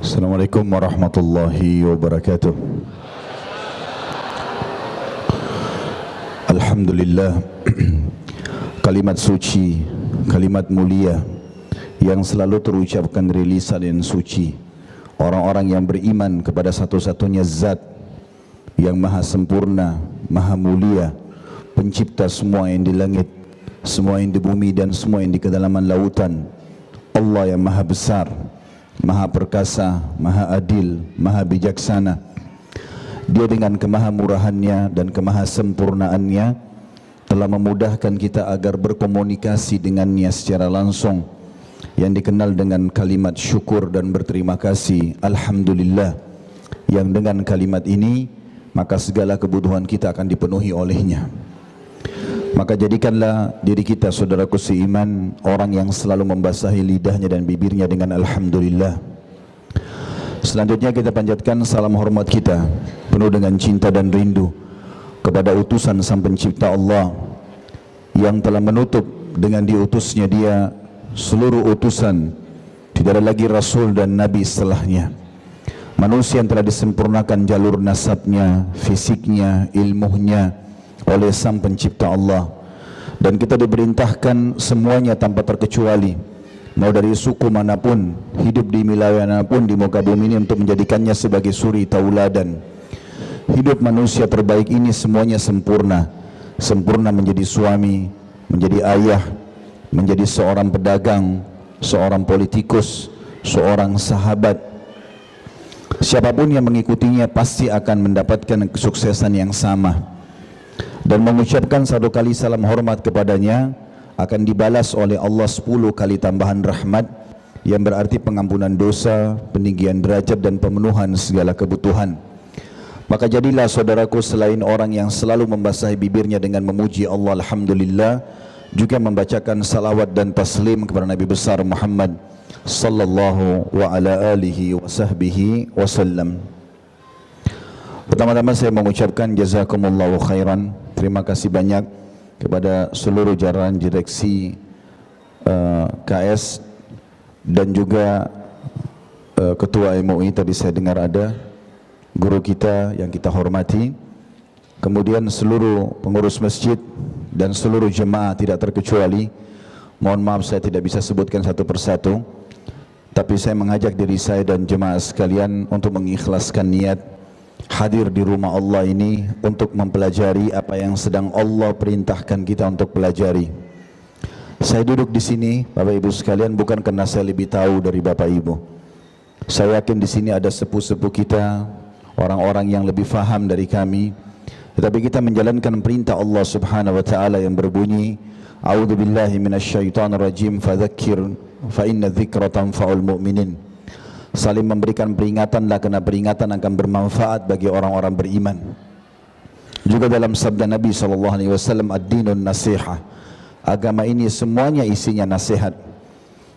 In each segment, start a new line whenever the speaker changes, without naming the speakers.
Assalamualaikum warahmatullahi wabarakatuh. Alhamdulillah, kalimat suci, kalimat mulia yang selalu terucapkan dari lisan yang suci orang-orang yang beriman kepada satu-satunya zat yang maha sempurna, maha mulia, pencipta semua yang di langit, semua yang di bumi dan semua yang di kedalaman lautan. Allah yang maha besar, maha perkasa, maha adil, maha bijaksana. Dia dengan kemahamurahannya dan kemahasempurnaannya telah memudahkan kita agar berkomunikasi dengannya secara langsung, yang dikenal dengan kalimat syukur dan berterima kasih. Alhamdulillah, yang dengan kalimat ini maka segala kebutuhan kita akan dipenuhi olehnya. Maka jadikanlah diri kita, saudaraku seiman, orang yang selalu membasahi lidahnya dan bibirnya dengan Alhamdulillah. Selanjutnya kita panjatkan salam hormat kita penuh dengan cinta dan rindu kepada utusan Sang Pencipta Allah yang telah menutup dengan diutusnya dia seluruh utusan. Tidak ada lagi Rasul dan Nabi setelahnya. Manusia yang telah disempurnakan jalur nasabnya, fisiknya, ilmunya oleh Sang Pencipta Allah, dan kita diperintahkan semuanya tanpa terkecuali, mau dari suku manapun, hidup di wilayah manapun di muka bumi ini, untuk menjadikannya sebagai suri tauladan. Hidup manusia terbaik ini semuanya sempurna, sempurna menjadi suami, menjadi ayah, menjadi seorang pedagang, seorang politikus, seorang sahabat. Siapapun yang mengikutinya pasti akan mendapatkan kesuksesan yang sama. Dan mengucapkan satu kali salam hormat kepadanya akan dibalas oleh Allah 10 kali tambahan rahmat, yang berarti pengampunan dosa, peninggian derajat dan pemenuhan segala kebutuhan. Maka jadilah saudaraku, selain orang yang selalu membasahi bibirnya dengan memuji Allah Alhamdulillah, juga membacakan salawat dan taslim kepada Nabi besar Muhammad sallallahu wa ala alihi wa sahbihi wasallam. Pertama-tama saya mengucapkan jazakumullahu khairan. Terima kasih banyak kepada seluruh jajaran direksi KS dan juga Ketua MUI, tadi saya dengar ada guru kita yang kita hormati, kemudian seluruh pengurus masjid dan seluruh jemaah tidak terkecuali. Mohon maaf saya tidak bisa sebutkan satu persatu, tapi saya mengajak diri saya dan jemaah sekalian untuk mengikhlaskan niat hadir di rumah Allah ini untuk mempelajari apa yang sedang Allah perintahkan kita untuk pelajari. Saya duduk di sini, Bapak Ibu sekalian, bukan karena saya lebih tahu dari Bapak Ibu. Saya yakin di sini ada sepuh-sepuh kita, orang-orang yang lebih faham dari kami. Tetapi kita menjalankan perintah Allah Subhanahu wa taala yang berbunyi, A'udzubillahi minasyaitonirrajim, fadzakir fa inna dzikra tanfa'ul mu'minin. Saling memberikan peringatanlah, karena peringatan akan bermanfaat bagi orang-orang beriman. Juga dalam sabda Nabi SAW, ad-dinun nasihah, agama ini semuanya isinya nasihat.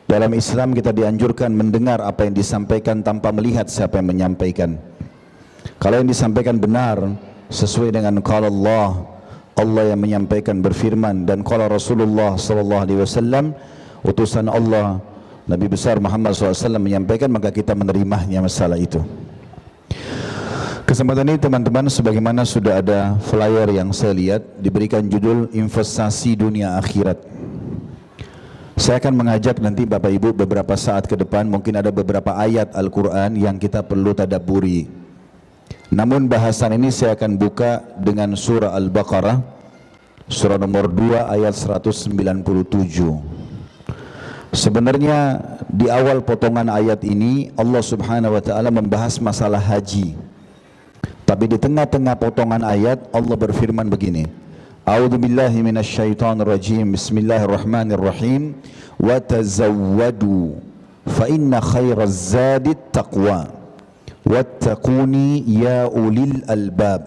Dalam Islam kita dianjurkan mendengar apa yang disampaikan tanpa melihat siapa yang menyampaikan. Kalau yang disampaikan benar sesuai dengan qala Allah, Allah yang menyampaikan berfirman, dan qala Rasulullah SAW, utusan Allah Nabi besar Muhammad SAW menyampaikan, maka kita menerimanya masalah itu. Kesempatan ini teman-teman, sebagaimana sudah ada flyer yang saya lihat, diberikan judul investasi dunia akhirat. Saya akan mengajak nanti Bapak Ibu beberapa saat ke depan, mungkin ada beberapa ayat Al-Quran yang kita perlu tadabburi. Namun bahasan ini saya akan buka dengan surah Al-Baqarah, surah nomor 2 ayat 197. Sebenarnya di awal potongan ayat ini Allah Subhanahu wa taala membahas masalah haji. Tapi di tengah-tengah potongan ayat Allah berfirman begini, A'udzubillahi minasyaitonirrajim, Bismillahirrahmanirrahim, wa tazawwadu fa inna khairaz zadit taqwa wattaquni ya ulil albab.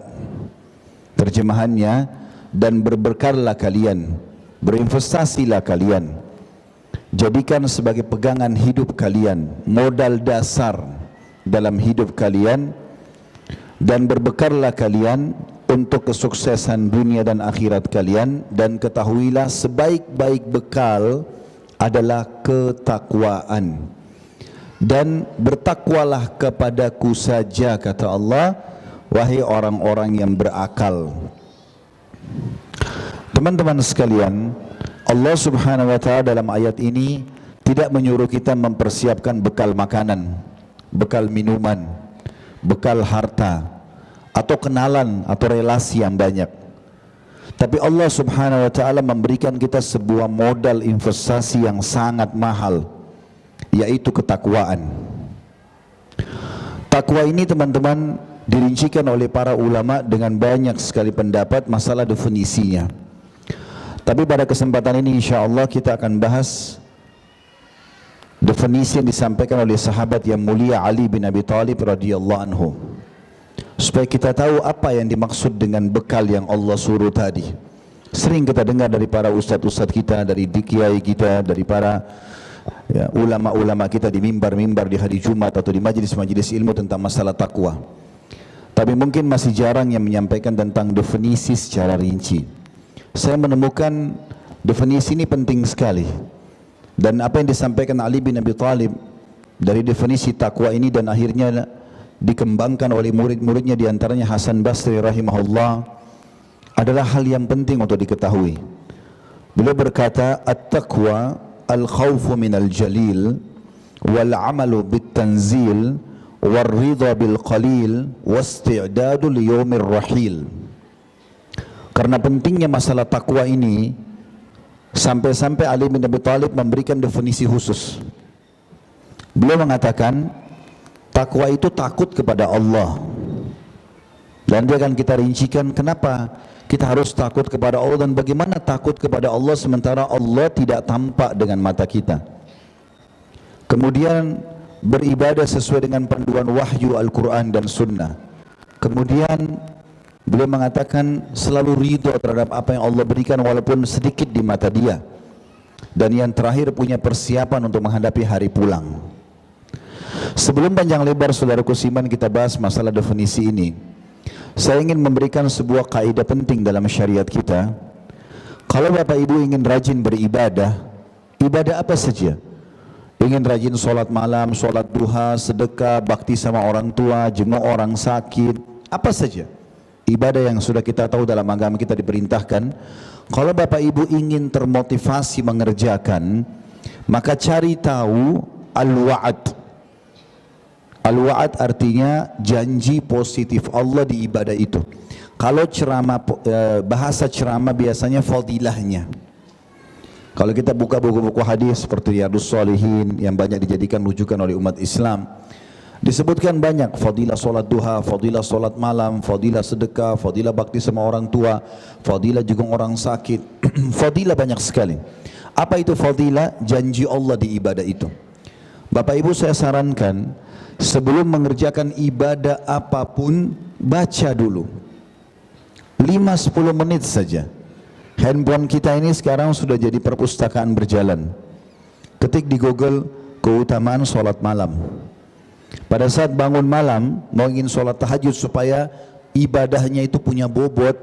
Terjemahannya, dan berberkarlah kalian, berinvestasilah kalian, jadikan sebagai pegangan hidup kalian, modal dasar dalam hidup kalian, dan berbekallah kalian untuk kesuksesan dunia dan akhirat kalian, dan ketahuilah sebaik-baik bekal adalah ketakwaan. dan bertakwalah kepadaku saja, kata Allah, wahai orang-orang yang berakal. Teman-teman sekalian, Allah Subhanahu wa ta'ala dalam ayat ini tidak menyuruh kita mempersiapkan bekal makanan, bekal minuman, bekal harta, atau kenalan atau relasi yang banyak. Tapi Allah Subhanahu wa ta'ala memberikan kita sebuah modal investasi yang sangat mahal, yaitu ketakwaan. Takwa ini teman-teman dirincikan oleh para ulama dengan banyak sekali pendapat masalah definisinya. Tapi pada kesempatan ini insya Allah kita akan bahas definisi yang disampaikan oleh sahabat yang mulia Ali bin Abi Thalib radhiyallahu anhu, supaya kita tahu apa yang dimaksud dengan bekal yang Allah suruh tadi. Sering kita dengar dari para ustadz-ustadz kita, dari kiai kita, dari para ulama-ulama kita di mimbar-mimbar di hari Jumat atau di majelis-majelis ilmu tentang masalah takwa. Tapi mungkin masih jarang yang menyampaikan tentang definisi secara rinci. Saya menemukan definisi ini penting sekali. Dan apa yang disampaikan Ali bin Abi Thalib dari definisi takwa ini dan akhirnya dikembangkan oleh murid-muridnya, diantaranya Hasan Basri rahimahullah, adalah hal yang penting untuk diketahui. Beliau berkata, at-taqwa al-khawfu minal jalil wal-amalu bit-tanzil wal-ridha bil-qalil wasti'dadu liyawmir rahil. Karena pentingnya masalah takwa ini, sampai-sampai Ali bin Abi Thalib memberikan definisi khusus. Beliau mengatakan, takwa itu takut kepada Allah. Dan dia akan kita rincikan kenapa kita harus takut kepada Allah dan bagaimana takut kepada Allah sementara Allah tidak tampak dengan mata kita. Kemudian beribadah sesuai dengan panduan wahyu Al-Quran dan Sunnah. Kemudian beliau mengatakan selalu ridho terhadap apa yang Allah berikan walaupun sedikit di mata dia. Dan yang terakhir punya persiapan untuk menghadapi hari pulang. Sebelum panjang lebar saudaraku Siman kita bahas masalah definisi ini, saya ingin memberikan sebuah kaidah penting dalam syariat kita. Kalau Bapak Ibu ingin rajin beribadah, ibadah apa saja, ingin rajin sholat malam, sholat duha, sedekah, bakti sama orang tua, jenguk orang sakit, apa saja ibadah yang sudah kita tahu dalam agama kita diperintahkan, kalau Bapak Ibu ingin termotivasi mengerjakan, maka cari tahu al-wa'ad. Al-wa'ad artinya janji positif Allah di ibadah itu. Kalau ceramah, bahasa ceramah biasanya fadilahnya. Kalau kita buka buku-buku hadis seperti Riyadhus Shalihin yang banyak dijadikan rujukan oleh umat Islam, disebutkan banyak fadilah solat duha, fadilah solat malam, fadilah sedekah, fadilah bakti sama orang tua, fadilah juga orang sakit. Fadilah banyak sekali. Apa itu fadilah? Janji Allah di ibadah itu. Bapak Ibu saya sarankan, sebelum mengerjakan ibadah apapun, baca dulu 5-10 menit saja. Handphone kita ini sekarang sudah jadi perpustakaan berjalan. Ketik di Google keutamaan solat malam. Pada saat bangun malam mau ingin sholat tahajud supaya ibadahnya itu punya bobot,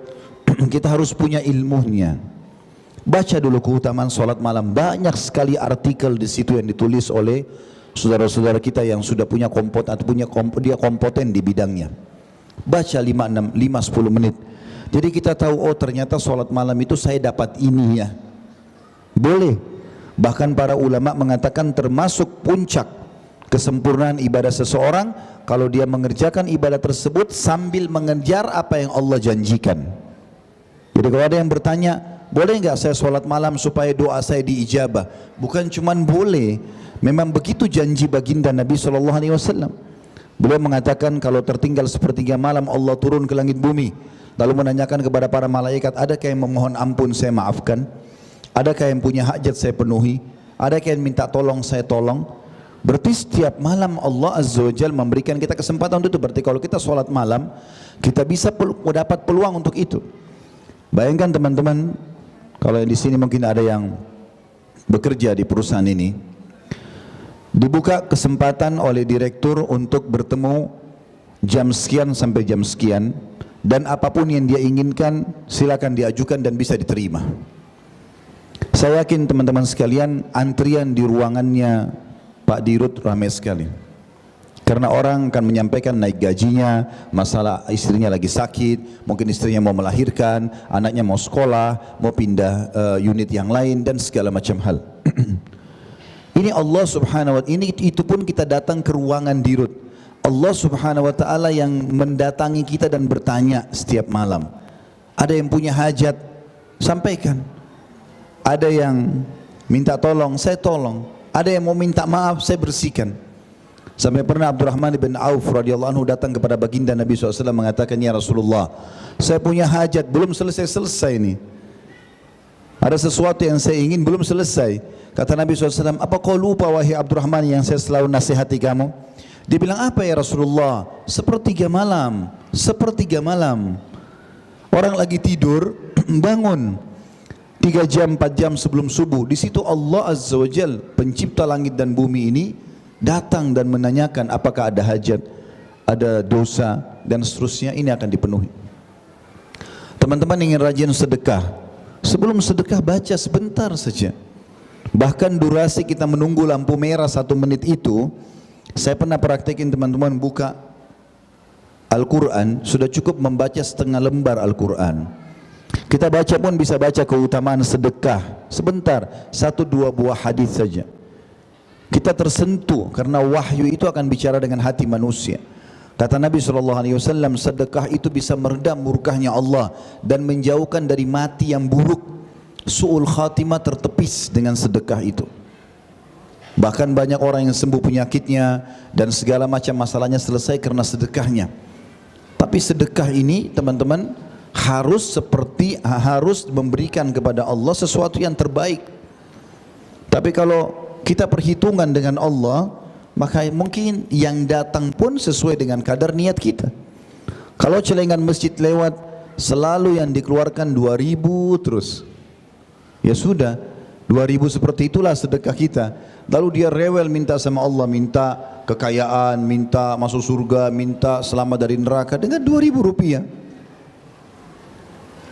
kita harus punya ilmunya. Baca dulu keutamaan sholat malam. Banyak sekali artikel di situ yang ditulis oleh saudara-saudara kita yang sudah punya dia kompeten di bidangnya. Baca 5-10 menit. Jadi kita tahu, oh ternyata sholat malam itu saya dapat ini ya. Boleh. Bahkan para ulama mengatakan termasuk puncak kesempurnaan ibadah seseorang kalau dia mengerjakan ibadah tersebut sambil mengejar apa yang Allah janjikan. Jadi kalau ada yang bertanya, boleh nggak saya sholat malam supaya doa saya diijabah? Bukan cuman boleh, memang begitu janji baginda Nabi SAW. Beliau mengatakan kalau tertinggal sepertiga malam Allah turun ke langit bumi, lalu menanyakan kepada para malaikat, adakah yang memohon ampun saya maafkan? Adakah yang punya hajat saya penuhi? Adakah yang minta tolong saya tolong? Berarti setiap malam Allah Azza wa Jalla memberikan kita kesempatan untuk itu. Berarti kalau kita sholat malam, kita bisa dapat peluang untuk itu. Bayangkan teman-teman, kalau di sini mungkin ada yang bekerja di perusahaan ini, dibuka kesempatan oleh direktur untuk bertemu jam sekian sampai jam sekian, dan apapun yang dia inginkan silakan diajukan dan bisa diterima. Saya yakin teman-teman sekalian, antrian di ruangannya Pak Dirut ramai sekali. Karena orang akan menyampaikan naik gajinya, masalah istrinya lagi sakit, mungkin istrinya mau melahirkan, anaknya mau sekolah, mau pindah unit yang lain dan segala macam hal. Ini Allah Subhanahu wa ta'ala, itu pun kita datang ke ruangan Dirut. Allah Subhanahu wa ta'ala yang mendatangi kita dan bertanya setiap malam. Ada yang punya hajat, sampaikan. Ada yang minta tolong, saya tolong. Ada yang mau minta maaf, saya bersihkan. Sampai pernah Abdurrahman bin Auf radhiyallahu anhu datang kepada baginda Nabi SAW mengatakan, ya Rasulullah, saya punya hajat, belum selesai ini. Ada sesuatu yang saya ingin belum selesai. Kata Nabi SAW, apa kau lupa wahai Abdurrahman yang saya selalu nasihati kamu? Dia bilang, apa ya Rasulullah? Sepertiga malam. Orang lagi tidur, bangun 3 jam, 4 jam sebelum subuh. Di situ Allah Azza wa Jal, pencipta langit dan bumi ini, datang dan menanyakan apakah ada hajat, ada dosa dan seterusnya. Ini akan dipenuhi. Teman-teman ingin rajin sedekah, sebelum sedekah baca sebentar saja. Bahkan durasi kita menunggu lampu merah 1 menit itu, saya pernah praktekin teman-teman buka Al-Quran, sudah cukup membaca setengah lembar Al-Quran. Kita baca pun bisa baca keutamaan sedekah sebentar, 1-2 buah hadis saja. Kita tersentuh karena wahyu itu akan bicara dengan hati manusia. Kata Nabi SAW, sedekah itu bisa meredam murkahnya Allah dan menjauhkan dari mati yang buruk. Su'ul khatimah tertepis dengan sedekah itu. Bahkan banyak orang yang sembuh penyakitnya dan segala macam masalahnya selesai karena sedekahnya. Tapi sedekah ini teman-teman harus memberikan kepada Allah sesuatu yang terbaik. Tapi kalau kita perhitungan dengan Allah, maka mungkin yang datang pun sesuai dengan kadar niat kita. Kalau celengan masjid lewat, selalu yang dikeluarkan 2.000 terus. Ya sudah, 2.000 seperti itulah sedekah kita. Lalu dia rewel minta sama Allah, minta kekayaan, minta masuk surga, minta selamat dari neraka dengan 2.000 rupiah.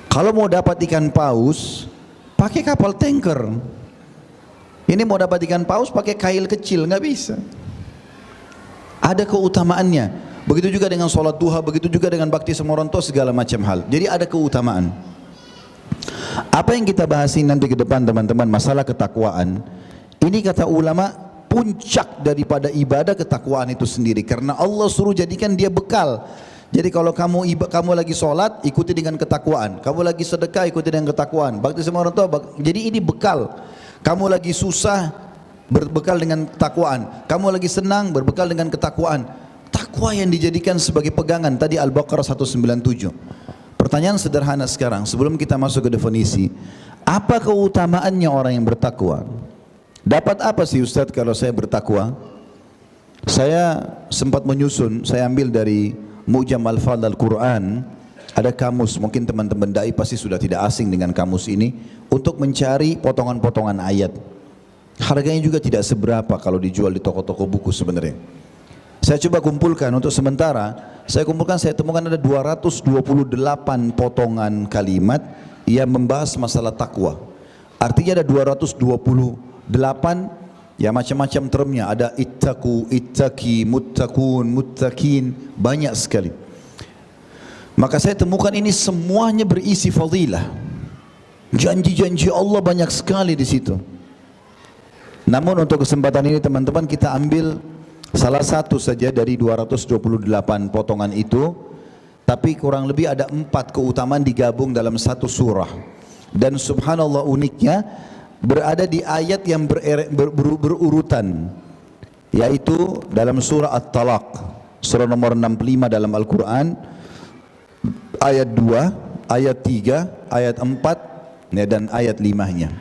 Kalau mau dapat ikan paus, pakai kapal tanker. Ini mau dapat ikan paus pakai kail kecil, nggak bisa. Ada keutamaannya. Begitu juga dengan sholat duha, begitu juga dengan bakti sama orang tua, segala macam hal. Jadi ada keutamaan. Apa yang kita bahas ini nanti ke depan teman-teman, masalah ketakwaan. Ini kata ulama, puncak daripada ibadah ketakwaan itu sendiri. Karena Allah suruh jadikan dia bekal. Jadi kalau kamu lagi sholat, ikuti dengan ketakwaan. Kamu lagi sedekah, ikuti dengan ketakwaan. Bakti sama orang tua, jadi ini bekal. Kamu lagi susah, berbekal dengan ketakwaan. Kamu lagi senang, berbekal dengan ketakwaan. Takwa yang dijadikan sebagai pegangan. Tadi Al-Baqarah 197. Pertanyaan sederhana sekarang, sebelum kita masuk ke definisi. Apa keutamaannya orang yang bertakwa? Dapat apa sih Ustadz kalau saya bertakwa? Saya sempat menyusun, saya ambil dari Mu'jam Al-Fadl Al-Quran. Ada kamus, mungkin teman-teman dai pasti sudah tidak asing dengan kamus ini, untuk mencari potongan-potongan ayat. Harganya juga tidak seberapa kalau dijual di toko-toko buku sebenarnya. Saya coba kumpulkan untuk sementara, saya temukan ada 228 potongan kalimat yang membahas masalah takwa. Artinya ada 228 ya macam-macam termnya, ada ittaqu, ittaqi, muttaqun, muttaqin, banyak sekali. Maka saya temukan ini semuanya berisi fadilah. Janji-janji Allah banyak sekali di situ. Namun untuk kesempatan ini teman-teman kita ambil salah satu saja dari 228 potongan itu. Tapi kurang lebih ada 4 keutamaan digabung dalam satu surah. Dan subhanallah uniknya berada di ayat yang berurutan. Yaitu dalam surah At-Talaq, surah nomor 65 dalam Al-Quran. Ayat 2, ayat 3, ayat 4 dan ayat 5-nya.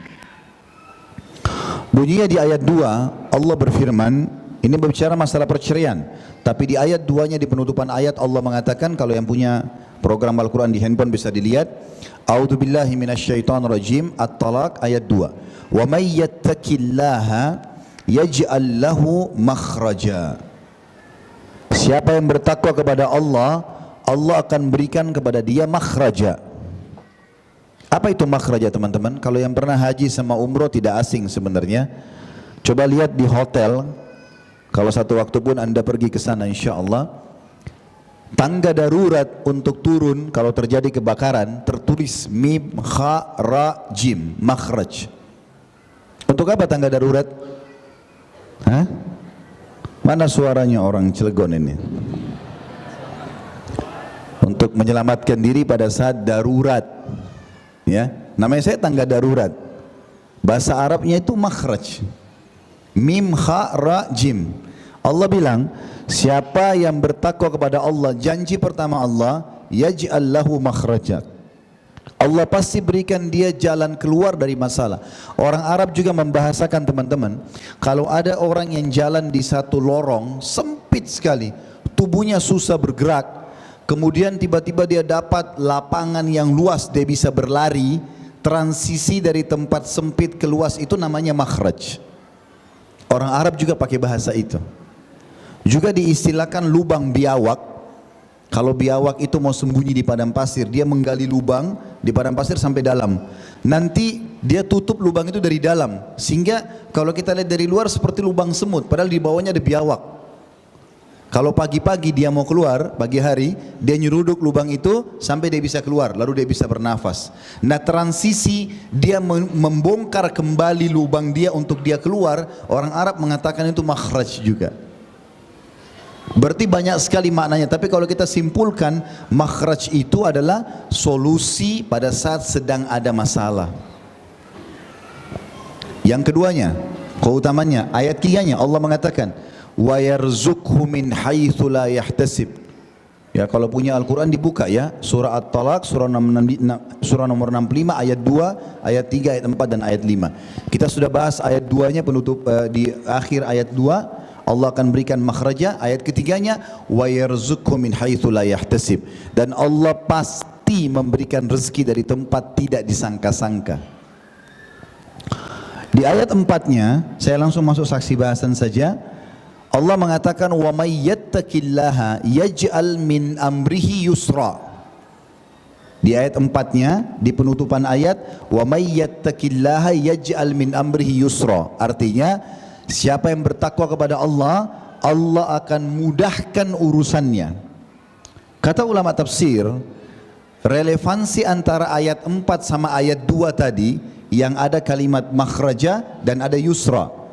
Bunyinya di ayat 2 Allah berfirman, ini berbicara masalah perceraian. Tapi di ayat 2-nya di penutupan ayat Allah mengatakan, kalau yang punya program Al-Quran di handphone bisa dilihat, A'udzubillahi minasyaitonirrajim, At-Talaq ayat 2. Wa may yattaqillaha yaj'al lahu makhraja. Siapa yang bertakwa kepada Allah, Allah akan berikan kepada dia makhraja. Apa itu makhraja teman-teman? Kalau yang pernah haji sama umroh tidak asing sebenarnya. Coba lihat di hotel, Kalau satu waktu pun Anda pergi ke sana insya Allah, tangga darurat untuk turun kalau terjadi kebakaran tertulis mim, kha, ra, jim, makhraj. Untuk apa tangga darurat? Hah? Mana suaranya orang Cilegon ini? Untuk menyelamatkan diri pada saat darurat. Ya, namanya saya tangga darurat. Bahasa Arabnya itu makhraj. Mim, kha, ra, jim. Allah bilang, siapa yang bertakwa kepada Allah, janji pertama Allah, yaj'al lahu makhraja. Allah pasti berikan dia jalan keluar dari masalah. Orang Arab juga membahasakan teman-teman, kalau ada orang yang jalan di satu lorong sempit sekali, tubuhnya susah bergerak, kemudian tiba-tiba dia dapat lapangan yang luas, dia bisa berlari, transisi dari tempat sempit ke luas itu namanya makhraj. Orang Arab juga pakai bahasa itu. Juga diistilahkan lubang biawak. Kalau biawak itu mau sembunyi di padang pasir, dia menggali lubang di padang pasir sampai dalam. Nanti dia tutup lubang itu dari dalam, sehingga kalau kita lihat dari luar seperti lubang semut, padahal di bawahnya ada biawak. Kalau pagi-pagi dia mau keluar, pagi hari, dia nyeruduk lubang itu sampai dia bisa keluar, lalu dia bisa bernafas. Nah, transisi dia membongkar kembali lubang dia untuk dia keluar, orang Arab mengatakan itu makhraj juga. Berarti banyak sekali maknanya, tapi kalau kita simpulkan, makhraj itu adalah solusi pada saat sedang ada masalah. Yang keduanya, keutamanya, ayat 3-nya Allah mengatakan, wa yarzuqhu min haitsu la yahtasib. Ya, kalau punya Al-Quran dibuka ya, surah At-Talaq, surah nomor 65 ayat 2, ayat 3, ayat 4 dan ayat 5. Kita sudah bahas ayat 2-nya penutup di akhir ayat 2. Allah akan berikan makhraja. Ayat ketiganya, wa yarzuqhu min haitsu la yahtasib, dan Allah pasti memberikan rezeki dari tempat tidak disangka-sangka. Di ayat 4-nya, saya langsung masuk saksi bahasan saja. Allah mengatakan, wa may yattaqillaha yaj'al min amrihi yusra. Di ayat 4-nya, di penutupan ayat, wa may yattaqillaha yaj'al min amrihi yusra. Artinya, siapa yang bertakwa kepada Allah, Allah akan mudahkan urusannya. Kata ulama tafsir, relevansi antara ayat 4 sama ayat 2 tadi, yang ada kalimat makhraja dan ada yusra.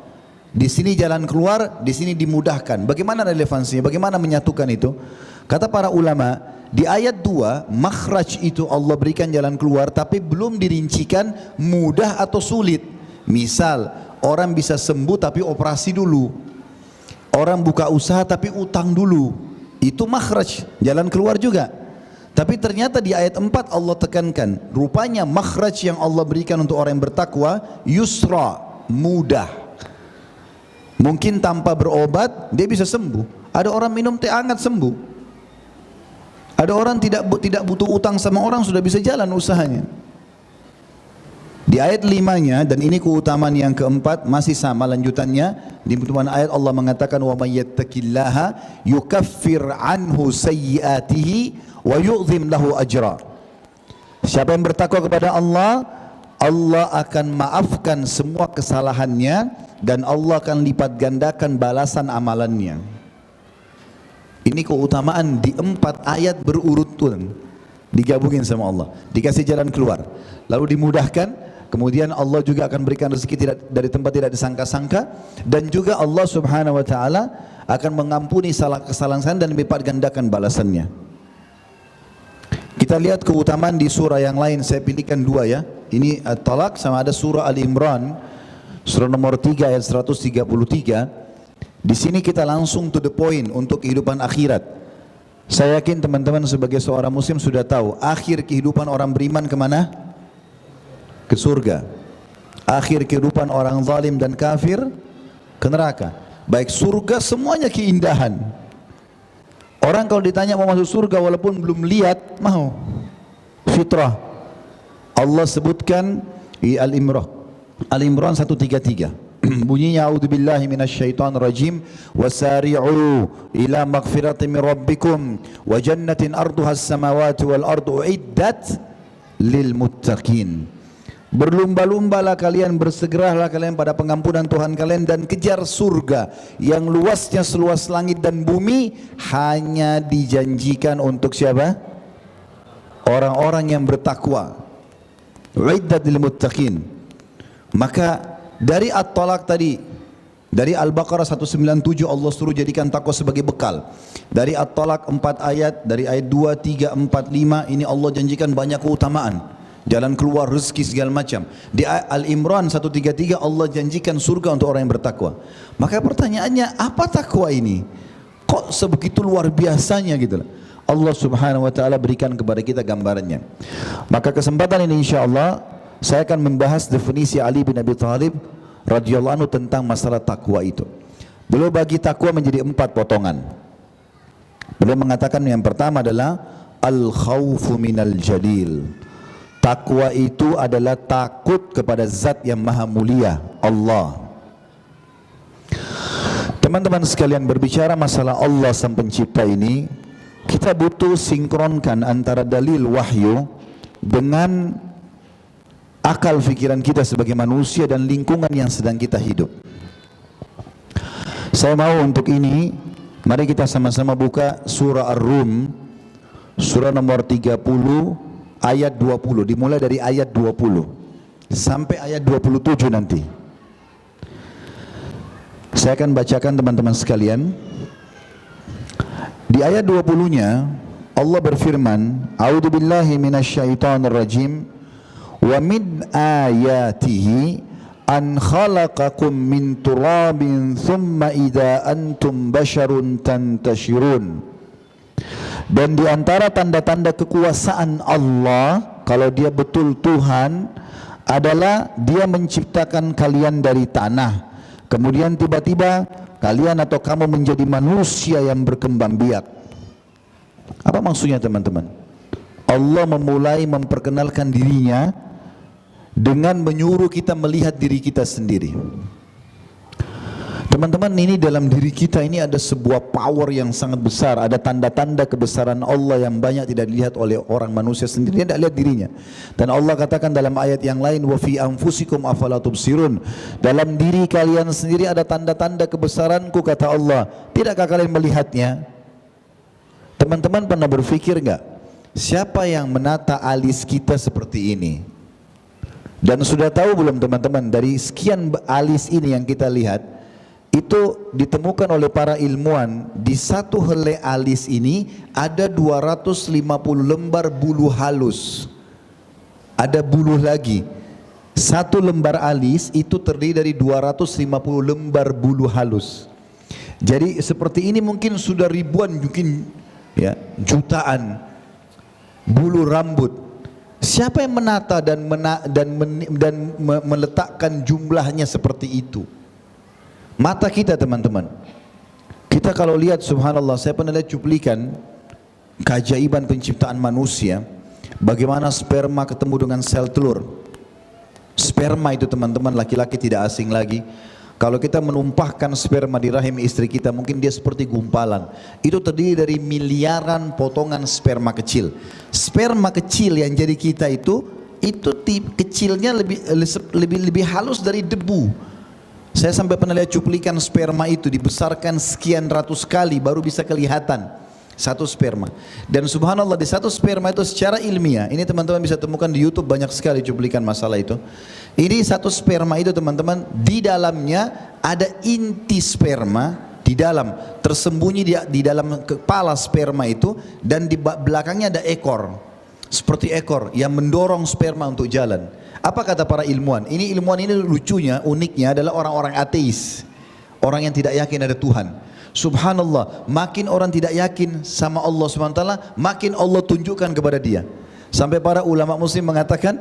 Di sini jalan keluar, di sini dimudahkan. Bagaimana relevansinya? Bagaimana menyatukan itu? Kata para ulama, di ayat 2, makhraj itu Allah berikan jalan keluar, tapi belum dirincikan mudah atau sulit. Misal, orang bisa sembuh tapi operasi dulu. Orang buka usaha tapi utang dulu. Itu makhraj, jalan keluar juga. Tapi ternyata di ayat 4 Allah tekankan, rupanya makhraj yang Allah berikan untuk orang yang bertakwa, yusra, mudah. Mungkin tanpa berobat dia bisa sembuh. Ada orang minum teh hangat sembuh. Ada orang tidak butuh utang sama orang, sudah bisa jalan usahanya. Di ayat 5-nya, dan ini keutamaan yang keempat, masih sama lanjutannya. Di penutupan ayat Allah mengatakan, wa may yattaqillaha yukaffir anhu sayyiatihi wa yu'zim lahu ajra. Siapa yang bertakwa kepada Allah, Allah akan maafkan semua kesalahannya dan Allah akan lipat gandakan balasan amalannya. Ini keutamaan di 4 ayat berurut-urut digabungin sama Allah, dikasih jalan keluar, lalu dimudahkan. Kemudian Allah juga akan berikan rezeki dari tempat tidak disangka-sangka, dan juga Allah subhanahu wa ta'ala akan mengampuni kesalahan dan lipat gandakan balasannya. Kita lihat keutamaan di surah yang lain, saya pilihkan 2 ya. Ini At-Talaq sama ada surah Al-Imran, surah nomor 3 ayat 133. Di sini kita langsung to the point untuk kehidupan akhirat. Saya yakin teman-teman sebagai seorang muslim sudah tahu, akhir kehidupan orang beriman kemana? Ke surga. Akhir kehidupan orang zalim dan kafir ke neraka. Baik surga semuanya keindahan. Orang kalau ditanya mau masuk surga walaupun belum lihat, mau. Fitrah. Allah sebutkan di Al-Imran 133. Bunyinya, a'udzubillahi minasyaitonir rajim, wasari'u ila maghfiratin min rabbikum wa jannatin arduhas samawati wal ardu uiddat lil muttaqin. Berlumba-lumbalah kalian, bersegeralah kalian pada pengampunan Tuhan kalian, dan kejar surga yang luasnya seluas langit dan bumi, hanya dijanjikan untuk siapa? Orang-orang yang bertakwa. Uiddat lil muttaqin. Maka dari At-Talaq tadi, dari Al-Baqarah 197 Allah suruh jadikan takwa sebagai bekal. Dari At-Talaq 4 ayat, dari ayat 2, 3, 4, 5 ini Allah janjikan banyak keutamaan, jalan keluar, rezeki segala macam. Di Al-Imran 133 Allah janjikan surga untuk orang yang bertakwa. Maka pertanyaannya, apa takwa ini? Kok sebegitu luar biasanya gitu? Allah Subhanahu wa taala berikan kepada kita gambarannya. Maka kesempatan ini insyaallah saya akan membahas definisi Ali bin Abi Thalib radhiyallahu anhu tentang masalah takwa itu. Beliau bagi takwa menjadi 4 potongan. Beliau mengatakan yang pertama adalah al-khawfu minal jalil. Takwa itu adalah takut kepada zat yang maha mulia, Allah. Teman-teman sekalian, berbicara masalah Allah sang pencipta ini, kita butuh sinkronkan antara dalil wahyu dengan akal fikiran kita sebagai manusia dan lingkungan yang sedang kita hidup. Saya mau untuk ini, mari kita sama-sama buka surah Ar-Rum, surah nomor 30 ayat 20, dimulai dari ayat 20 sampai ayat 27 nanti. Saya akan bacakan teman-teman sekalian. Di ayat 20-nya Allah berfirman, A'udzubillahi minasyaitonirrajim. Wa min ayatihi an khalaqakum min turabin thumma idza antum basharun tantashirun. Dan di antara tanda-tanda kekuasaan Allah, kalau dia betul Tuhan, adalah dia menciptakan kalian dari tanah, kemudian tiba-tiba kalian atau kamu menjadi manusia yang berkembang biak. Apa maksudnya teman-teman? Allah memulai memperkenalkan dirinya dengan menyuruh kita melihat diri kita sendiri. Teman-teman, ini dalam diri kita ini ada sebuah power yang sangat besar, ada tanda-tanda kebesaran Allah yang banyak tidak dilihat oleh orang manusia sendiri, dia tidak lihat dirinya. Dan Allah katakan dalam ayat yang lain, wa fi anfusikum afala tubsirun. Dalam diri kalian sendiri ada tanda-tanda kebesaranku, kata Allah, tidakkah kalian melihatnya? Teman-teman pernah berpikir enggak, siapa yang menata alis kita seperti ini? Dan sudah tahu belum teman-teman, dari sekian alis ini yang kita lihat, itu ditemukan oleh para ilmuwan, di satu helai alis ini ada 250 lembar bulu halus. Ada bulu lagi. Satu lembar alis itu terdiri dari 250 lembar bulu halus. Jadi seperti ini mungkin sudah ribuan, mungkin ya, jutaan bulu rambut. Siapa yang menata dan meletakkan jumlahnya seperti itu? Mata kita teman-teman. Kita kalau lihat subhanallah, saya pernah lihat cuplikan keajaiban penciptaan manusia, bagaimana sperma ketemu dengan sel telur. Sperma itu teman-teman, laki-laki tidak asing lagi. Kalau kita menumpahkan sperma di rahim istri kita, mungkin dia seperti gumpalan. Itu terdiri dari miliaran potongan sperma kecil. Sperma kecil yang jadi kita itu kecilnya lebih halus dari debu. Saya sampai pernah lihat cuplikan sperma itu dibesarkan sekian ratus kali baru bisa kelihatan satu sperma. Dan subhanallah, di satu sperma itu secara ilmiah, ini teman-teman bisa temukan di YouTube, banyak sekali cuplikan masalah itu. Ini satu sperma itu teman-teman, di dalamnya ada inti sperma di dalam, tersembunyi di dalam kepala sperma itu, dan di belakangnya ada ekor, seperti ekor yang mendorong sperma untuk jalan. Apa kata para ilmuwan? Ini ilmuwan ini lucunya, uniknya adalah orang-orang ateis, orang yang tidak yakin ada Tuhan. Subhanallah, makin orang tidak yakin sama Allah SWT, makin Allah tunjukkan kepada dia. Sampai para ulama muslim mengatakan,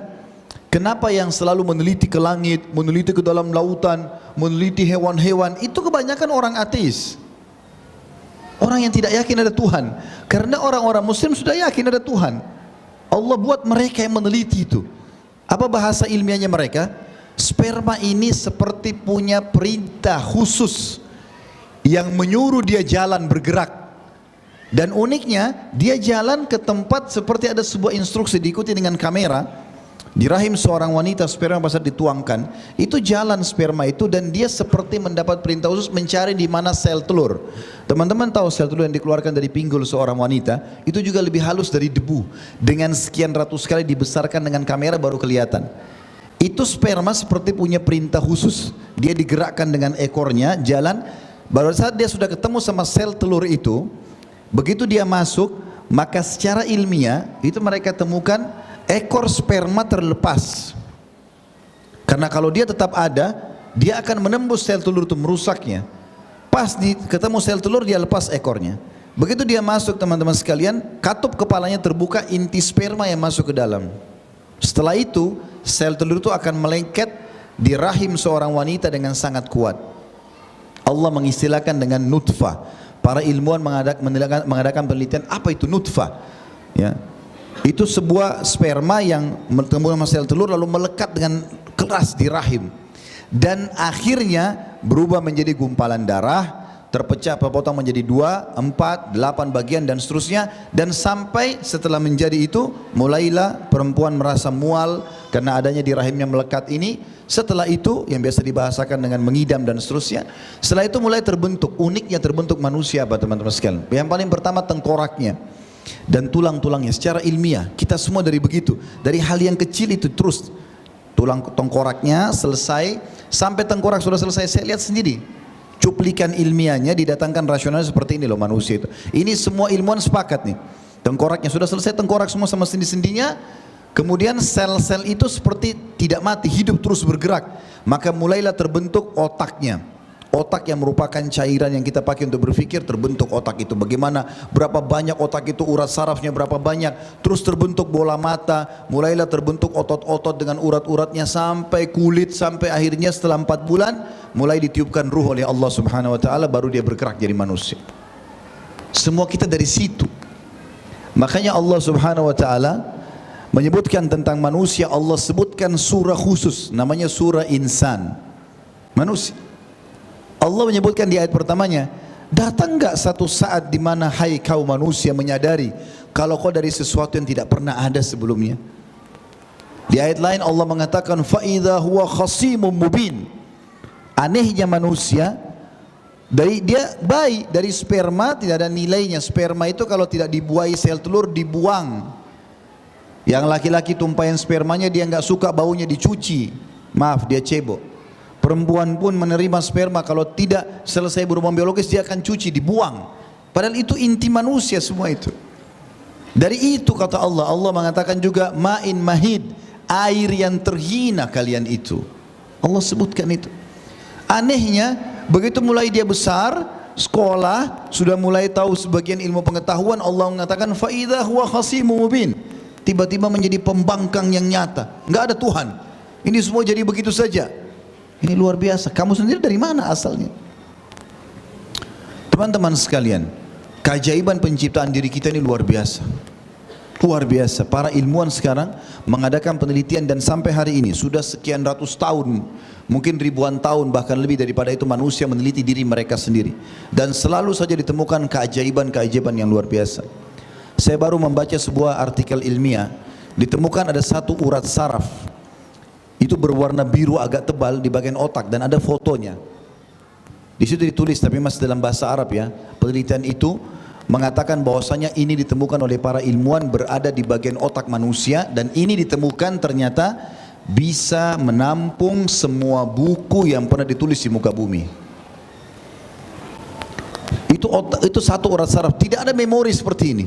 kenapa yang selalu meneliti ke langit, meneliti ke dalam lautan, meneliti hewan-hewan, itu kebanyakan orang ateis, orang yang tidak yakin ada Tuhan. Karena orang-orang muslim sudah yakin ada Tuhan. Allah buat mereka yang meneliti itu. Apa bahasa ilmiahnya mereka? Sperma ini seperti punya perintah khusus yang menyuruh dia jalan, bergerak. Dan uniknya, dia jalan ke tempat seperti ada sebuah instruksi, diikuti dengan kamera. Di rahim seorang wanita sperma pada saat dituangkan, itu jalan sperma itu dan dia seperti mendapat perintah khusus mencari di mana sel telur. Teman-teman tahu sel telur yang dikeluarkan dari pinggul seorang wanita itu juga lebih halus dari debu. Dengan sekian ratus kali dibesarkan dengan kamera baru kelihatan. Itu sperma seperti punya perintah khusus. Dia digerakkan dengan ekornya jalan. Baru saat dia sudah ketemu sama sel telur itu, begitu dia masuk, maka secara ilmiah itu mereka temukan ekor sperma terlepas. Karena kalau dia tetap ada, dia akan menembus sel telur itu, merusaknya. Pas ketemu sel telur, dia lepas ekornya. Begitu dia masuk, teman-teman sekalian, katup kepalanya terbuka, inti sperma yang masuk ke dalam. Setelah itu, sel telur itu akan melengket di rahim seorang wanita dengan sangat kuat. Allah mengistilahkan dengan nutfah. Para ilmuwan mengadakan penelitian apa itu nutfah, ya. Itu sebuah sperma yang bertemu sama sel telur lalu melekat dengan keras di rahim dan akhirnya berubah menjadi gumpalan darah, terpecah potong menjadi 2, 4, 8 bagian dan seterusnya, dan sampai setelah menjadi itu mulailah perempuan merasa mual karena adanya di rahimnya melekat ini. Setelah itu yang biasa dibahasakan dengan mengidam dan seterusnya. Setelah itu mulai terbentuk, uniknya terbentuk manusia apa teman-teman sekalian. Yang paling pertama tengkoraknya dan tulang-tulangnya. Secara ilmiah kita semua dari begitu, dari hal yang kecil itu terus tulang tengkoraknya selesai sampai tengkorak sudah selesai. Saya lihat sendiri cuplikan ilmiahnya didatangkan rasional seperti ini loh manusia itu. Ini semua ilmuwan sepakat nih, tengkoraknya sudah selesai, tengkorak semua sama sendi-sendinya. Kemudian sel-sel itu seperti tidak mati, hidup terus bergerak. Maka mulailah terbentuk otaknya. Otak yang merupakan cairan yang kita pakai untuk berpikir, terbentuk otak itu. Bagaimana, berapa banyak otak itu, urat sarafnya berapa banyak. Terus terbentuk bola mata, mulailah terbentuk otot-otot dengan urat-uratnya sampai kulit, sampai akhirnya setelah 4 bulan mulai ditiupkan ruh oleh Allah Subhanahu wa taala, baru dia bergerak jadi manusia. Semua kita dari situ. Makanya Allah Subhanahu wa taala menyebutkan tentang manusia, Allah sebutkan surah khusus namanya surah insan, manusia. Allah menyebutkan di ayat pertamanya, datang enggak satu saat di mana hai kau manusia menyadari kalau kau dari sesuatu yang tidak pernah ada sebelumnya. Di ayat lain Allah mengatakan fa idza huwa khasimun mubin. Anehnya manusia, dari dia bayi dari sperma tidak ada nilainya. Sperma itu kalau tidak dibuahi sel telur dibuang. Yang laki-laki tumpahan spermanya dia nggak suka baunya, dicuci, maaf dia cebok. Perempuan pun menerima sperma, kalau tidak selesai berhubungan biologis dia akan cuci, dibuang. Padahal itu inti manusia semua itu. Dari itu kata Allah, Allah mengatakan juga ma'in mahid, air yang terhina kalian itu. Allah sebutkan itu. Anehnya begitu mulai dia besar, sekolah, sudah mulai tahu sebagian ilmu pengetahuan, Allah mengatakan fa idza huwa khasimun mubin. Tiba-tiba menjadi pembangkang yang nyata, nggak ada Tuhan. Ini semua jadi begitu saja. Ini luar biasa. Kamu sendiri dari mana asalnya? Teman-teman sekalian, keajaiban penciptaan diri kita ini luar biasa. Luar biasa. Para ilmuwan sekarang mengadakan penelitian dan sampai hari ini sudah sekian ratus tahun, mungkin ribuan tahun bahkan lebih daripada itu manusia meneliti diri mereka sendiri. Dan selalu saja ditemukan keajaiban-keajaiban yang luar biasa. Saya baru membaca sebuah artikel ilmiah, ditemukan ada satu urat saraf itu berwarna biru agak tebal di bagian otak dan ada fotonya. Di situ ditulis tapi masih dalam bahasa Arab ya. Penelitian itu mengatakan bahwasanya ini ditemukan oleh para ilmuwan berada di bagian otak manusia, dan ini ditemukan ternyata bisa menampung semua buku yang pernah ditulis di muka bumi. Itu satu urat saraf, tidak ada memori seperti ini.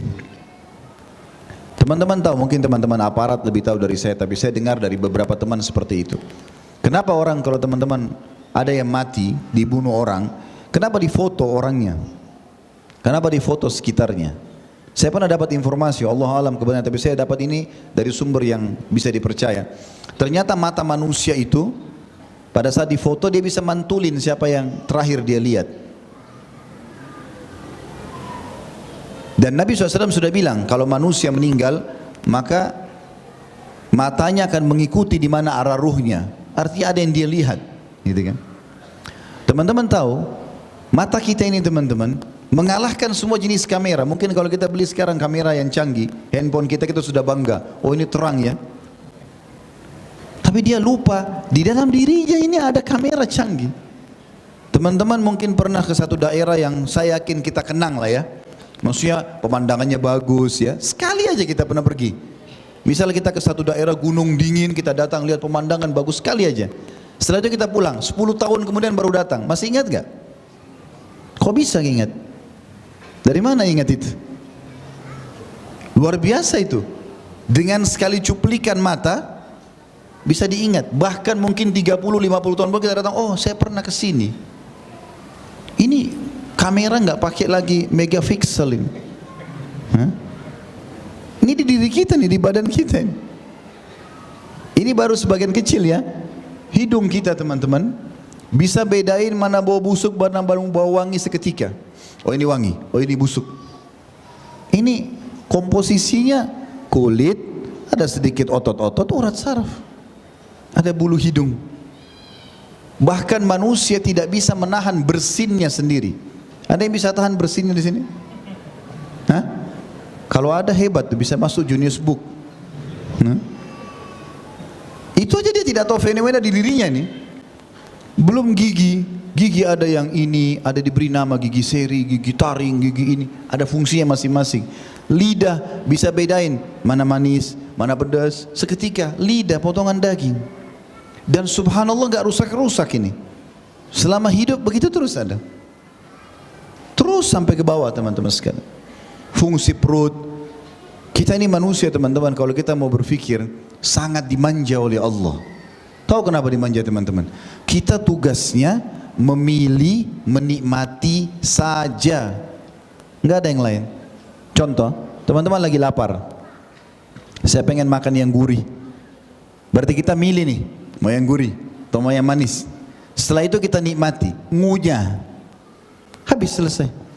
Teman-teman tahu, mungkin teman-teman aparat lebih tahu dari saya, tapi saya dengar dari beberapa teman seperti itu. Kenapa orang kalau teman-teman ada yang mati, dibunuh orang, kenapa difoto orangnya? Kenapa difoto sekitarnya? Saya pernah dapat informasi, Allah alam kebenaran, tapi saya dapat ini dari sumber yang bisa dipercaya. Ternyata mata manusia itu pada saat difoto dia bisa mantulin siapa yang terakhir dia lihat. Dan Nabi SAW sudah bilang kalau manusia meninggal maka matanya akan mengikuti di mana arah ruhnya. Artinya ada yang dia lihat, gitu kan? Teman-teman tahu mata kita ini teman-teman mengalahkan semua jenis kamera. Mungkin kalau kita beli sekarang kamera yang canggih, handphone kita sudah bangga. Oh ini terang ya. Tapi dia lupa di dalam dirinya ini ada kamera canggih. Teman-teman mungkin pernah ke satu daerah yang saya yakin kita kenang lah ya. Maksudnya pemandangannya bagus ya. Sekali aja kita pernah pergi. Misal kita ke satu daerah gunung dingin, kita datang lihat pemandangan bagus sekali aja. Setelah itu kita pulang, 10 tahun kemudian baru datang. Masih ingat gak? Kok bisa ingat? Dari mana ingat itu? Luar biasa itu. Dengan sekali cuplikan mata bisa diingat. Bahkan mungkin 30-50 tahun baru kita datang, oh saya pernah ke sini. Ini kamera nggak pakai lagi megapiksel ini. Hah? Ini di diri kita nih, di badan kita ini. Ini baru sebagian kecil ya. Hidung kita teman-teman bisa bedain mana bau busuk, mana bau wangi seketika. Oh ini wangi, oh ini busuk. Ini komposisinya kulit, ada sedikit otot-otot, urat saraf, ada bulu hidung. Bahkan manusia tidak bisa menahan bersinnya sendiri. Ada yang bisa tahan bersinnya di sini? Hah? Kalau ada hebat tuh bisa masuk Guinness Book. Itu aja dia tidak tahu fenomena di dirinya nih. Belum gigi, gigi ada yang ini, ada diberi nama gigi seri, gigi taring, gigi ini, ada fungsinya masing-masing. Lidah bisa bedain mana manis, mana pedas. Seketika lidah potongan daging. Dan subhanallah nggak rusak-rusak ini. Selama hidup begitu terus ada. Terus sampai ke bawah teman-teman sekalian. Fungsi perut. Kita ini manusia teman-teman, kalau kita mau berpikir sangat dimanja oleh Allah. Tahu kenapa dimanja teman-teman? Kita tugasnya memilih, menikmati saja. Nggak ada yang lain. Contoh, teman-teman lagi lapar. Saya pengen makan yang gurih. Berarti kita milih nih, mau yang gurih atau mau yang manis. Setelah itu kita nikmati, ngunyah. Habis, selesai.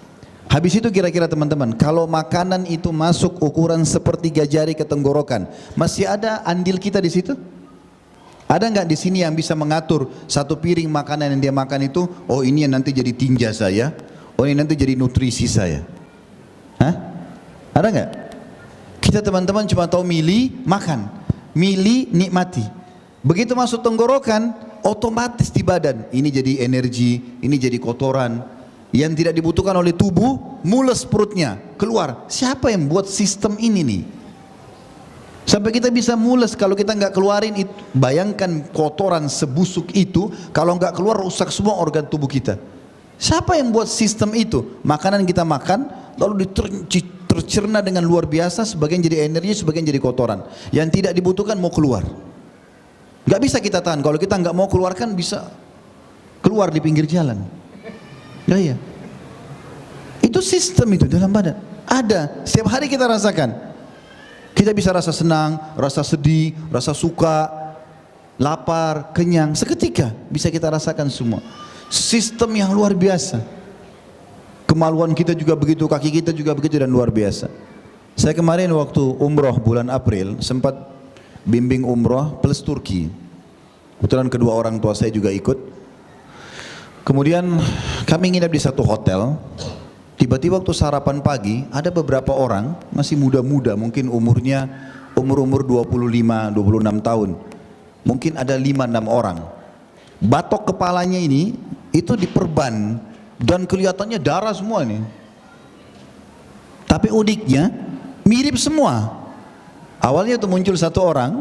Habis itu kira-kira teman-teman, kalau makanan itu masuk ukuran sepertiga jari ke tenggorokan, masih ada andil kita di situ? Ada nggak di sini yang bisa mengatur satu piring makanan yang dia makan itu? Oh ini yang nanti jadi tinja saya, oh ini nanti jadi nutrisi saya. Hah? Ada nggak? Kita teman-teman cuma tahu milih makan, milih nikmati. Begitu masuk tenggorokan, otomatis di badan ini jadi energi, ini jadi kotoran. Yang tidak dibutuhkan oleh tubuh, mules perutnya, keluar. Siapa yang buat sistem ini nih? Sampai kita bisa mules kalau kita nggak keluarin itu. Bayangkan kotoran sebusuk itu, kalau nggak keluar rusak semua organ tubuh kita. Siapa yang buat sistem itu? Makanan kita makan, lalu tercerna dengan luar biasa, sebagian jadi energi, sebagian jadi kotoran. Yang tidak dibutuhkan mau keluar. Nggak bisa kita tahan. Kalau kita nggak mau keluarkan, bisa keluar di pinggir jalan. Ya. Itu sistem itu dalam badan. Ada, setiap hari kita rasakan. Kita bisa rasa senang, rasa sedih, rasa suka, lapar, kenyang. Seketika bisa kita rasakan semua. Sistem yang luar biasa. Kemaluan kita juga begitu, kaki kita juga begitu dan luar biasa. Saya kemarin waktu umroh bulan April sempat bimbing umroh plus Turki. Kebetulan kedua orang tua saya juga ikut. Kemudian kami nginap di satu hotel. Tiba-tiba waktu sarapan pagi ada beberapa orang masih muda-muda, mungkin umurnya umur 25, 26 tahun. Mungkin ada 5-6 orang. Batok kepalanya ini itu diperban dan kelihatannya darah semua ini. Tapi uniknya mirip semua. Awalnya itu muncul satu orang.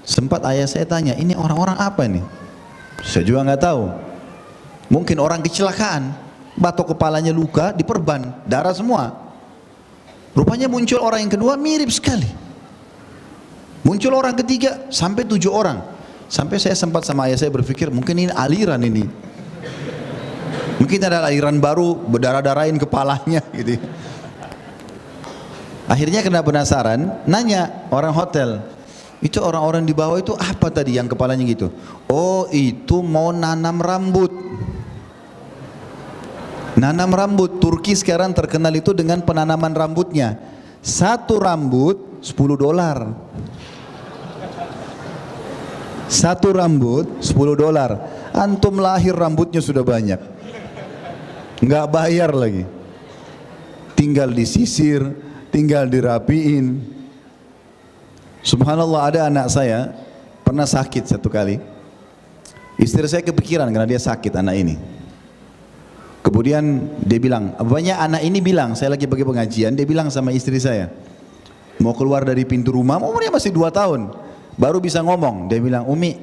Sempat ayah saya tanya, ini orang-orang apa ini? Saya juga nggak tahu. Mungkin orang kecelakaan, batok kepalanya luka, diperban, darah semua. Rupanya muncul orang yang kedua mirip sekali. Muncul orang ketiga sampai 7 orang. Sampai saya sempat sama ayah saya berpikir mungkin ini aliran ini. Mungkin ada aliran baru berdarah-darahin kepalanya gitu. Akhirnya kena penasaran, nanya orang hotel. Itu orang-orang di bawah itu apa tadi yang kepalanya gitu? Oh itu mau nanam rambut. Nanam rambut. Turki sekarang terkenal itu dengan penanaman rambutnya. Satu rambut $10. Satu rambut $10. Antum lahir rambutnya sudah banyak, nggak bayar lagi. Tinggal disisir, tinggal dirapiin. Subhanallah, ada anak saya pernah sakit satu kali. Istri saya kepikiran karena dia sakit anak ini. Kemudian dia bilang, banyak anak ini bilang, saya lagi bagi pengajian, dia bilang sama istri saya, mau keluar dari pintu rumah, umurnya masih 2 tahun, baru bisa ngomong. Dia bilang, Umi,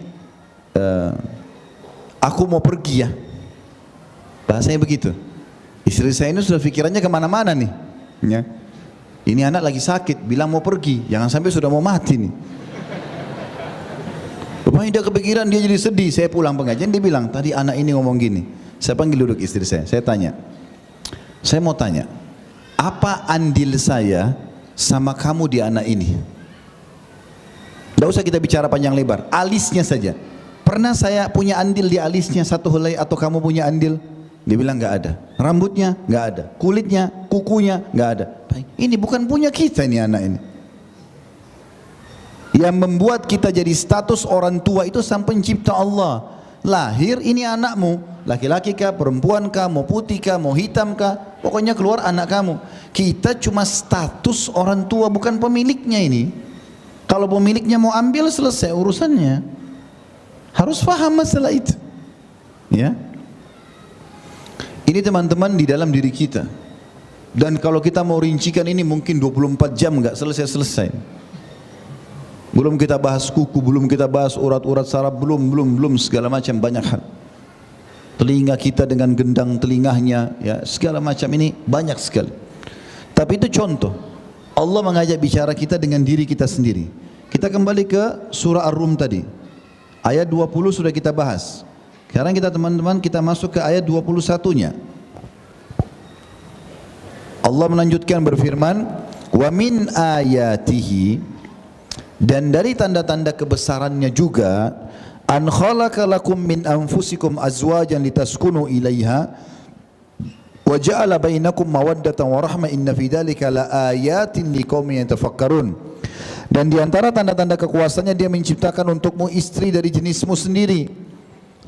aku mau pergi ya. Bahasanya begitu. Istri saya ini sudah pikirannya kemana-mana nih. Ya. Ini anak lagi sakit, bilang mau pergi, jangan sampai sudah mau mati nih. Rupanya dia kepikiran, dia jadi sedih. Saya pulang pengajian, dia bilang, tadi anak ini ngomong gini. Saya panggil duduk istri saya tanya, saya mau tanya, apa andil saya sama kamu di anak ini? Tidak usah kita bicara panjang lebar, alisnya saja. Pernah saya punya andil di alisnya satu helai atau kamu punya andil? Dia bilang nggak ada. Rambutnya nggak ada, kulitnya, kukunya nggak ada. Ini bukan punya kita ini anak ini. Yang membuat kita jadi status orang tua itu sang pencipta Allah. Lahir ini anakmu, laki-laki kah, perempuan kah, mau putih kah, mau hitam kah, pokoknya keluar anak kamu. Kita cuma status orang tua, bukan pemiliknya ini. Kalau pemiliknya mau ambil, selesai urusannya. Harus paham masalah itu. Ya. Ini teman-teman di dalam diri kita. Dan kalau kita mau rincikan ini mungkin 24 jam nggak selesai-selesai. Belum kita bahas kuku, belum kita bahas urat-urat saraf, belum segala macam banyak hal. Telinga kita dengan gendang telingahnya, ya segala macam ini banyak sekali. Tapi itu contoh. Allah mengajak bicara kita dengan diri kita sendiri. Kita kembali ke surah Ar-Rum tadi. Ayat 20 sudah kita bahas. Sekarang kita teman-teman kita masuk ke ayat 21-nya. Allah melanjutkan berfirman, "Wa min ayatihi", dan dari tanda-tanda kebesarannya juga, an khalaqa lakum min anfusikum azwajan litaskunu ilaiha wa ja'ala bainakum mawaddatan wa rahmah inna fi dzalika laayatin liqaumin yatafakkarun. Dan di antara tanda-tanda kekuasaannya dia menciptakan untukmu istri dari jenismu sendiri.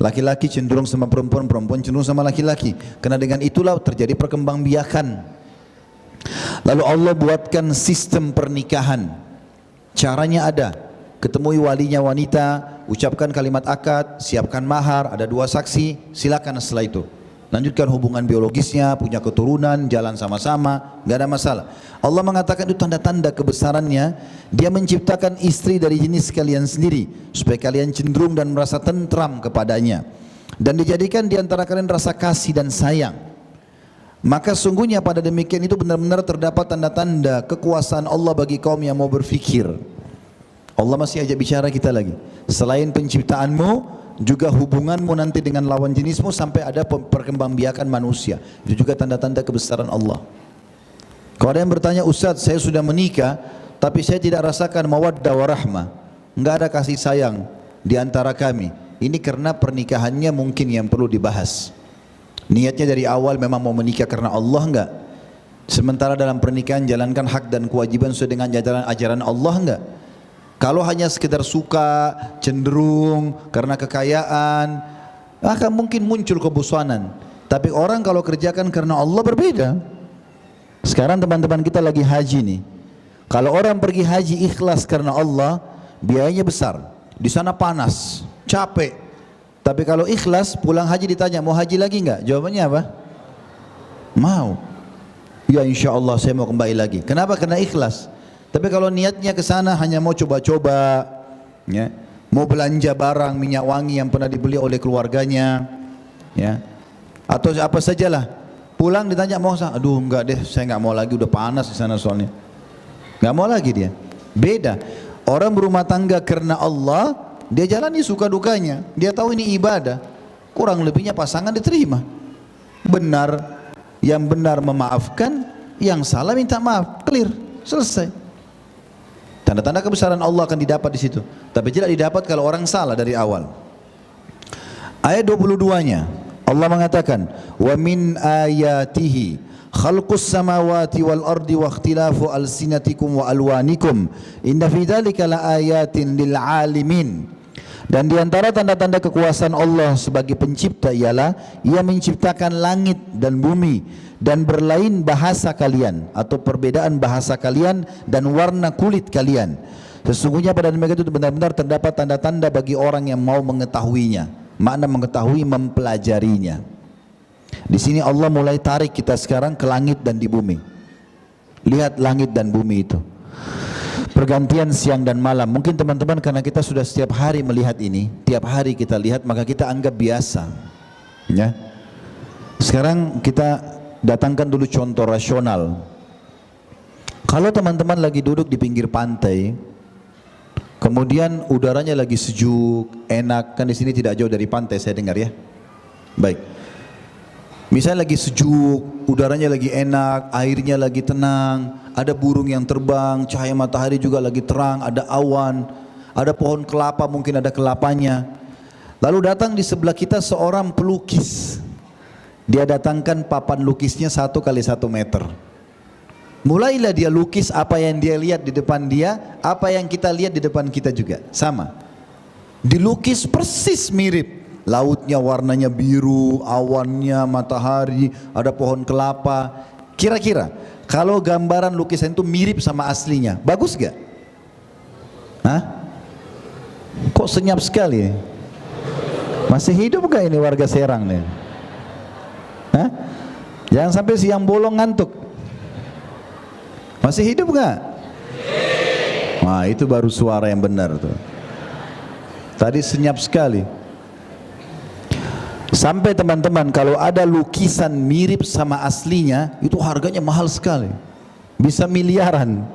Laki-laki cenderung sama perempuan, perempuan cenderung sama laki-laki. Karena dengan itulah terjadi perkembangbiakan. Lalu Allah buatkan sistem pernikahan. Caranya ada, ketemui walinya wanita, ucapkan kalimat akad, siapkan mahar, ada 2 saksi, silakan setelah itu. Lanjutkan hubungan biologisnya, punya keturunan, jalan sama-sama, nggak ada masalah. Allah mengatakan itu tanda-tanda kebesarannya. Dia menciptakan istri dari jenis kalian sendiri, supaya kalian cenderung dan merasa tentram kepadanya. Dan dijadikan di antara kalian rasa kasih dan sayang. Maka sungguhnya pada demikian itu benar-benar terdapat tanda-tanda kekuasaan Allah bagi kaum yang mau berfikir. Allah masih ajak bicara kita lagi. Selain penciptaanmu, juga hubunganmu nanti dengan lawan jenismu sampai ada perkembangbiakan manusia. Itu juga tanda-tanda kebesaran Allah. Kalau ada yang bertanya, Ustaz, saya sudah menikah, tapi saya tidak rasakan mawaddah warahmah. Enggak ada kasih sayang di antara kami. Ini karena pernikahannya mungkin yang perlu dibahas. Niatnya dari awal memang mau menikah karena Allah enggak? Sementara dalam pernikahan jalankan hak dan kewajiban sesuai dengan ajaran Allah enggak? Kalau hanya sekedar suka, cenderung karena kekayaan, akan mungkin muncul kebosanan. Tapi orang kalau kerjakan karena Allah berbeda. Sekarang teman-teman kita lagi haji nih. Kalau orang pergi haji ikhlas karena Allah, biayanya besar. Di sana panas, capek. Tapi kalau ikhlas pulang haji ditanya mau haji lagi enggak? Jawabannya apa? Mau. Ya insya Allah saya mau kembali lagi. Kenapa? Karena ikhlas. Tapi kalau niatnya ke sana hanya mau coba-coba, ya, mau belanja barang minyak wangi yang pernah dibeli oleh keluarganya, ya, atau apa sajalah. Pulang ditanya mau, aduh enggak deh, saya enggak mau lagi, udah panas di sana soalnya. Enggak mau lagi dia. Beda. Orang berumah tangga karena Allah, dia jalani suka dukanya. Dia tahu ini ibadah. Kurang lebihnya pasangan diterima. Benar, yang benar memaafkan, yang salah minta maaf, clear, selesai. Tanda-tanda kebesaran Allah akan didapat di situ. Tapi tidak didapat kalau orang salah dari awal. Ayat 22-nya Allah mengatakan, "Wa min ayatihi khalqus samawati wal ardi wa ikhtilafu alsinatikum wa alwanikum inna fi dzalika laayatin lil alimin." Dan di antara tanda-tanda kekuasaan Allah sebagai pencipta ialah Ia menciptakan langit dan bumi dan berlain bahasa kalian atau perbedaan bahasa kalian dan warna kulit kalian. Sesungguhnya pada demikian itu benar-benar terdapat tanda-tanda bagi orang yang mau mengetahuinya. Makna mengetahui, mempelajarinya. Di sini Allah mulai tarik kita sekarang ke langit dan di bumi. Lihat langit dan bumi itu, pergantian siang dan malam. Mungkin teman-teman karena kita sudah setiap hari melihat ini, tiap hari kita lihat, maka kita anggap biasa, ya. Sekarang kita datangkan dulu contoh rasional. Kalau teman-teman lagi duduk di pinggir pantai, kemudian udaranya lagi sejuk, enak, kan di sini tidak jauh dari pantai saya dengar, ya. Baik. Misalnya lagi sejuk, udaranya lagi enak, airnya lagi tenang, ada burung yang terbang, cahaya matahari juga lagi terang, ada awan, ada pohon kelapa, mungkin ada kelapanya. Lalu datang di sebelah kita seorang pelukis. Dia datangkan papan lukisnya 1 kali 1 meter. Mulailah dia lukis apa yang dia lihat di depan dia, apa yang kita lihat di depan kita juga, sama. Dilukis persis mirip. Lautnya warnanya biru, awannya matahari, ada pohon kelapa. Kira-kira kalau gambaran lukisan itu mirip sama aslinya, bagus gak? Hah? Kok senyap sekali? Masih hidup gak ini warga Serang nih? Hah? Jangan sampai siang bolong ngantuk. Masih hidup gak? Wah, itu baru suara yang benar tuh. Tadi senyap sekali. Sampai teman-teman kalau ada lukisan mirip sama aslinya, itu harganya mahal sekali, bisa miliaran,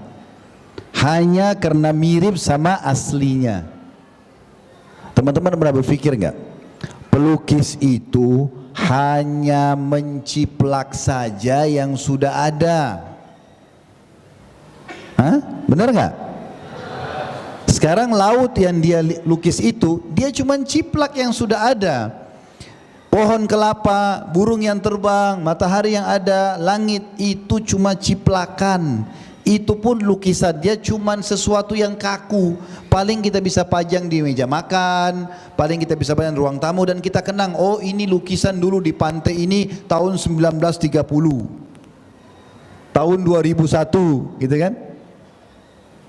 hanya karena mirip sama aslinya. Teman-teman pernah berpikir nggak, pelukis itu hanya menciplak saja yang sudah ada? Hah? Benar nggak? Sekarang laut yang dia lukis itu, dia cuma ciplak yang sudah ada. Pohon kelapa, burung yang terbang, matahari yang ada, langit, itu cuma ciplakan. Itu pun lukisan dia cuma sesuatu yang kaku. Paling kita bisa pajang di meja makan, paling kita bisa pajang di ruang tamu, dan kita kenang, oh ini lukisan dulu di pantai ini tahun 1930, tahun 2001, gitu kan.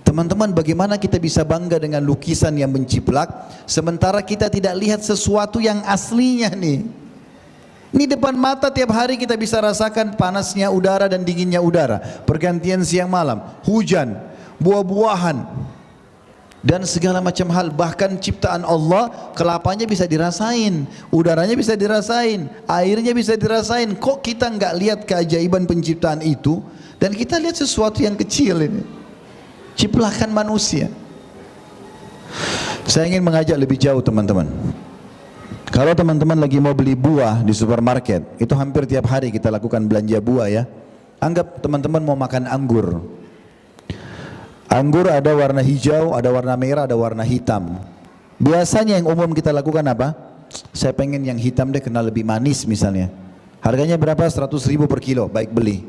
Teman-teman, bagaimana kita bisa bangga dengan lukisan yang menciplak sementara kita tidak lihat sesuatu yang aslinya nih. Ini depan mata tiap hari kita bisa rasakan panasnya udara dan dinginnya udara, pergantian siang malam, hujan, buah-buahan, dan segala macam hal. Bahkan ciptaan Allah, kelapanya bisa dirasain, udaranya bisa dirasain, airnya bisa dirasain. Kok kita nggak lihat keajaiban penciptaan itu, dan kita lihat sesuatu yang kecil ini, ciplakan manusia. Saya ingin mengajak lebih jauh teman-teman. Kalau teman-teman lagi mau beli buah di supermarket, itu hampir tiap hari kita lakukan belanja buah, ya. Anggap teman-teman mau makan anggur. Anggur ada warna hijau, ada warna merah, ada warna hitam. Biasanya yang umum kita lakukan apa? Saya pengen yang hitam deh, kena lebih manis misalnya. Harganya berapa? 100.000 per kilo, baik beli.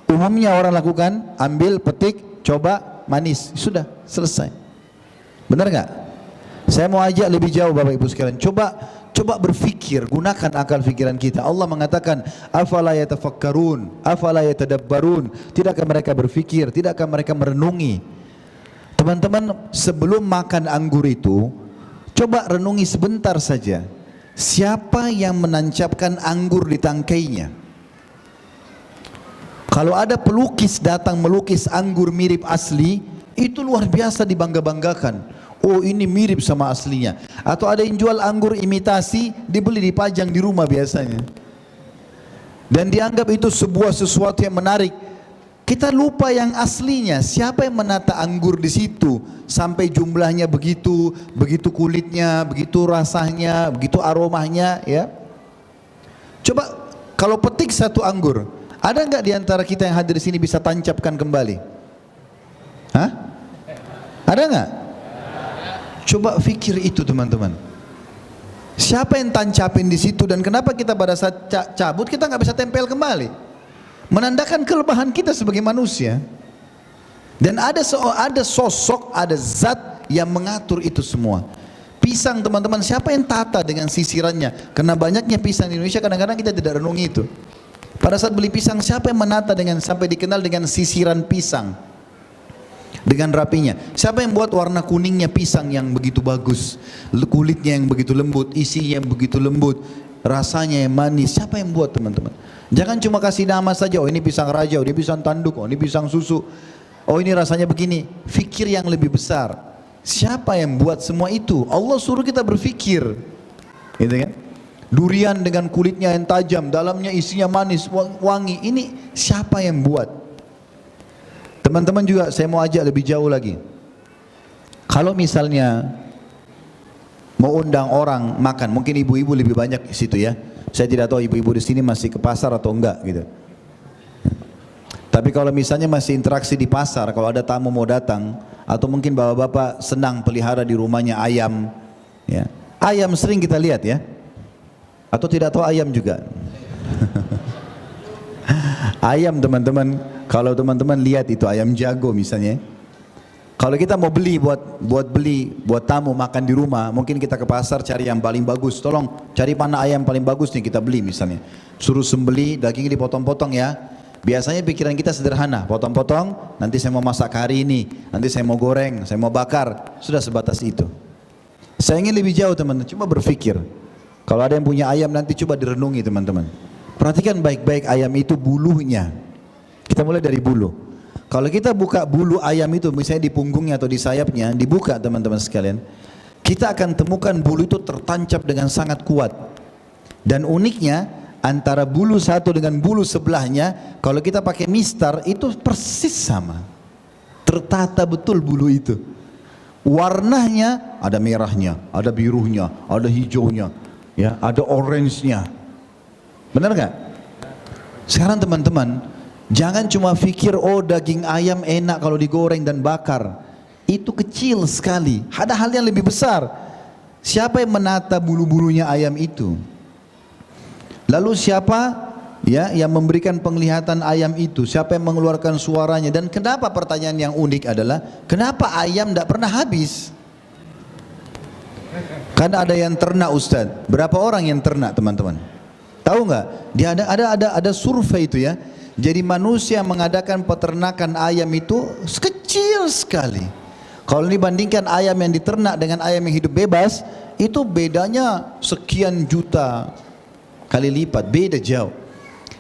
Umumnya orang lakukan, ambil, petik, coba, manis, sudah selesai. Benar nggak? Saya mau ajak lebih jauh Bapak Ibu sekalian. Coba berfikir, gunakan akal fikiran kita. Allah mengatakan, afala yatafakkarun, afala yatadabbarun. Tidakkah mereka berfikir, tidakkah mereka merenungi? Teman-teman, sebelum makan anggur itu, coba renungi sebentar saja. Siapa yang menancapkan anggur di tangkainya? Kalau ada pelukis datang melukis anggur mirip asli, itu luar biasa dibangga-banggakan. Oh ini mirip sama aslinya. Atau ada yang jual anggur imitasi, dibeli dipajang di rumah biasanya, dan dianggap itu sebuah sesuatu yang menarik. Kita lupa yang aslinya. Siapa yang menata anggur di situ sampai jumlahnya begitu, begitu kulitnya, begitu rasanya, begitu aromanya, ya. Coba kalau petik satu anggur, ada nggak di antara kita yang hadir di sini bisa tancapkan kembali? Hah? Ada nggak? Coba pikir itu teman-teman. Siapa yang tancapin di situ, dan kenapa kita pada saat cabut kita nggak bisa tempel kembali? Menandakan kelemahan kita sebagai manusia. Dan ada sosok, ada zat yang mengatur itu semua. Pisang teman-teman, siapa yang tata dengan sisirannya? Karena banyaknya pisang di Indonesia, kadang-kadang kita tidak renungi itu. Pada saat beli pisang, siapa yang menata dengan sampai dikenal dengan sisiran pisang? dengan rapinya. Siapa yang buat warna kuningnya pisang yang begitu bagus, kulitnya yang begitu lembut, isinya yang begitu lembut, rasanya yang manis? Siapa yang buat, teman-teman? Jangan cuma kasih nama saja, oh ini pisang raja, oh ini pisang tanduk, oh ini pisang susu, oh ini rasanya begini. Fikir yang lebih besar. Siapa yang buat semua itu? Allah suruh kita berfikir, gitu kan? Durian dengan kulitnya yang tajam, dalamnya isinya manis, wangi. Ini siapa yang buat? Teman-teman juga saya mau ajak lebih jauh lagi. Kalau misalnya mau undang orang makan, mungkin ibu-ibu lebih banyak di situ ya. Saya tidak tahu ibu-ibu di sini masih ke pasar atau enggak gitu. Tapi kalau misalnya masih interaksi di pasar, kalau ada tamu mau datang, atau mungkin bapak-bapak senang pelihara di rumahnya ayam, ya. Ayam sering kita lihat ya. Atau tidak tahu ayam juga. Ayam, teman-teman, kalau teman-teman lihat itu ayam jago misalnya. Kalau kita mau beli buat tamu makan di rumah, mungkin kita ke pasar cari yang paling bagus. Tolong cari mana ayam paling bagus nih kita beli misalnya. Suruh sembeli, dagingnya dipotong-potong ya. Biasanya pikiran kita sederhana, potong-potong, nanti saya mau masak hari ini, nanti saya mau goreng, saya mau bakar, sudah sebatas itu. Saya ingin lebih jauh, teman-teman, coba berpikir. Kalau ada yang punya ayam nanti coba direnungi, teman-teman. Perhatikan baik-baik ayam itu bulunya. Kita mulai dari bulu. Kalau kita buka bulu ayam itu, misalnya di punggungnya atau di sayapnya, dibuka teman-teman sekalian, kita akan temukan bulu itu tertancap dengan sangat kuat. Dan uniknya, antara bulu satu dengan bulu sebelahnya, kalau kita pakai mistar, itu persis sama. Tertata betul bulu itu. Warnanya, ada merahnya, ada birunya, ada hijaunya, ya, ada orange-nya. Benar nggak? Sekarang teman-teman, jangan cuma pikir oh daging ayam enak kalau digoreng dan bakar. Itu kecil sekali. Ada hal yang lebih besar. Siapa yang menata bulu-bulunya ayam itu? Lalu siapa ya yang memberikan penglihatan ayam itu? Siapa yang mengeluarkan suaranya? Dan kenapa, pertanyaan yang unik adalah kenapa ayam tidak pernah habis? Karena ada yang ternak, Ustaz. Berapa orang yang ternak, teman-teman? Tahu nggak? Dia ada survei itu ya. Jadi manusia mengadakan peternakan ayam itu kecil sekali. Kalau dibandingkan ayam yang diternak dengan ayam yang hidup bebas, itu bedanya sekian juta kali lipat, beda jauh.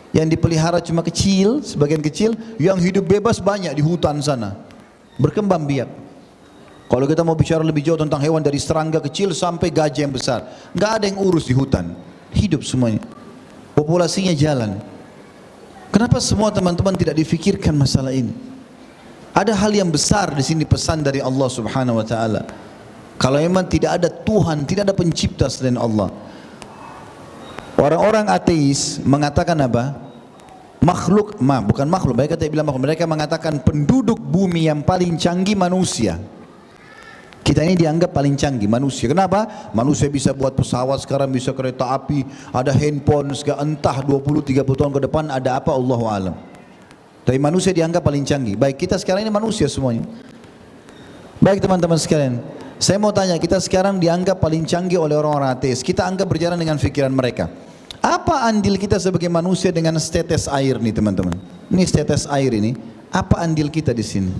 Yang dipelihara cuma kecil, sebagian kecil, yang hidup bebas banyak di hutan sana, berkembang biak. Kalau kita mau bicara lebih jauh tentang hewan, dari serangga kecil sampai gajah yang besar, nggak ada yang urus di hutan, hidup semuanya, populasinya jalan. Kenapa semua teman-teman tidak difikirkan masalah ini? Ada hal yang besar di sini, pesan dari Allah Subhanahu wa taala. Kalau memang tidak ada Tuhan, tidak ada pencipta selain Allah. Orang-orang ateis mengatakan apa? Bukan makhluk, mereka tidak bilang makhluk. Mereka mengatakan penduduk bumi yang paling canggih manusia. Kita ini dianggap paling canggih manusia. Kenapa? Manusia bisa buat pesawat sekarang, bisa kereta api, ada handphone, entah 20-30 tahun ke depan ada apa, Allahu a'lam. Tapi manusia dianggap paling canggih. Baik, kita sekarang ini manusia semuanya. Baik teman-teman sekalian, saya mau tanya, kita sekarang dianggap paling canggih oleh orang-orang ateis. Kita anggap berjalan dengan pikiran mereka. Apa andil kita sebagai manusia dengan setetes air nih, teman-teman? Ini setetes air ini, apa andil kita di sini?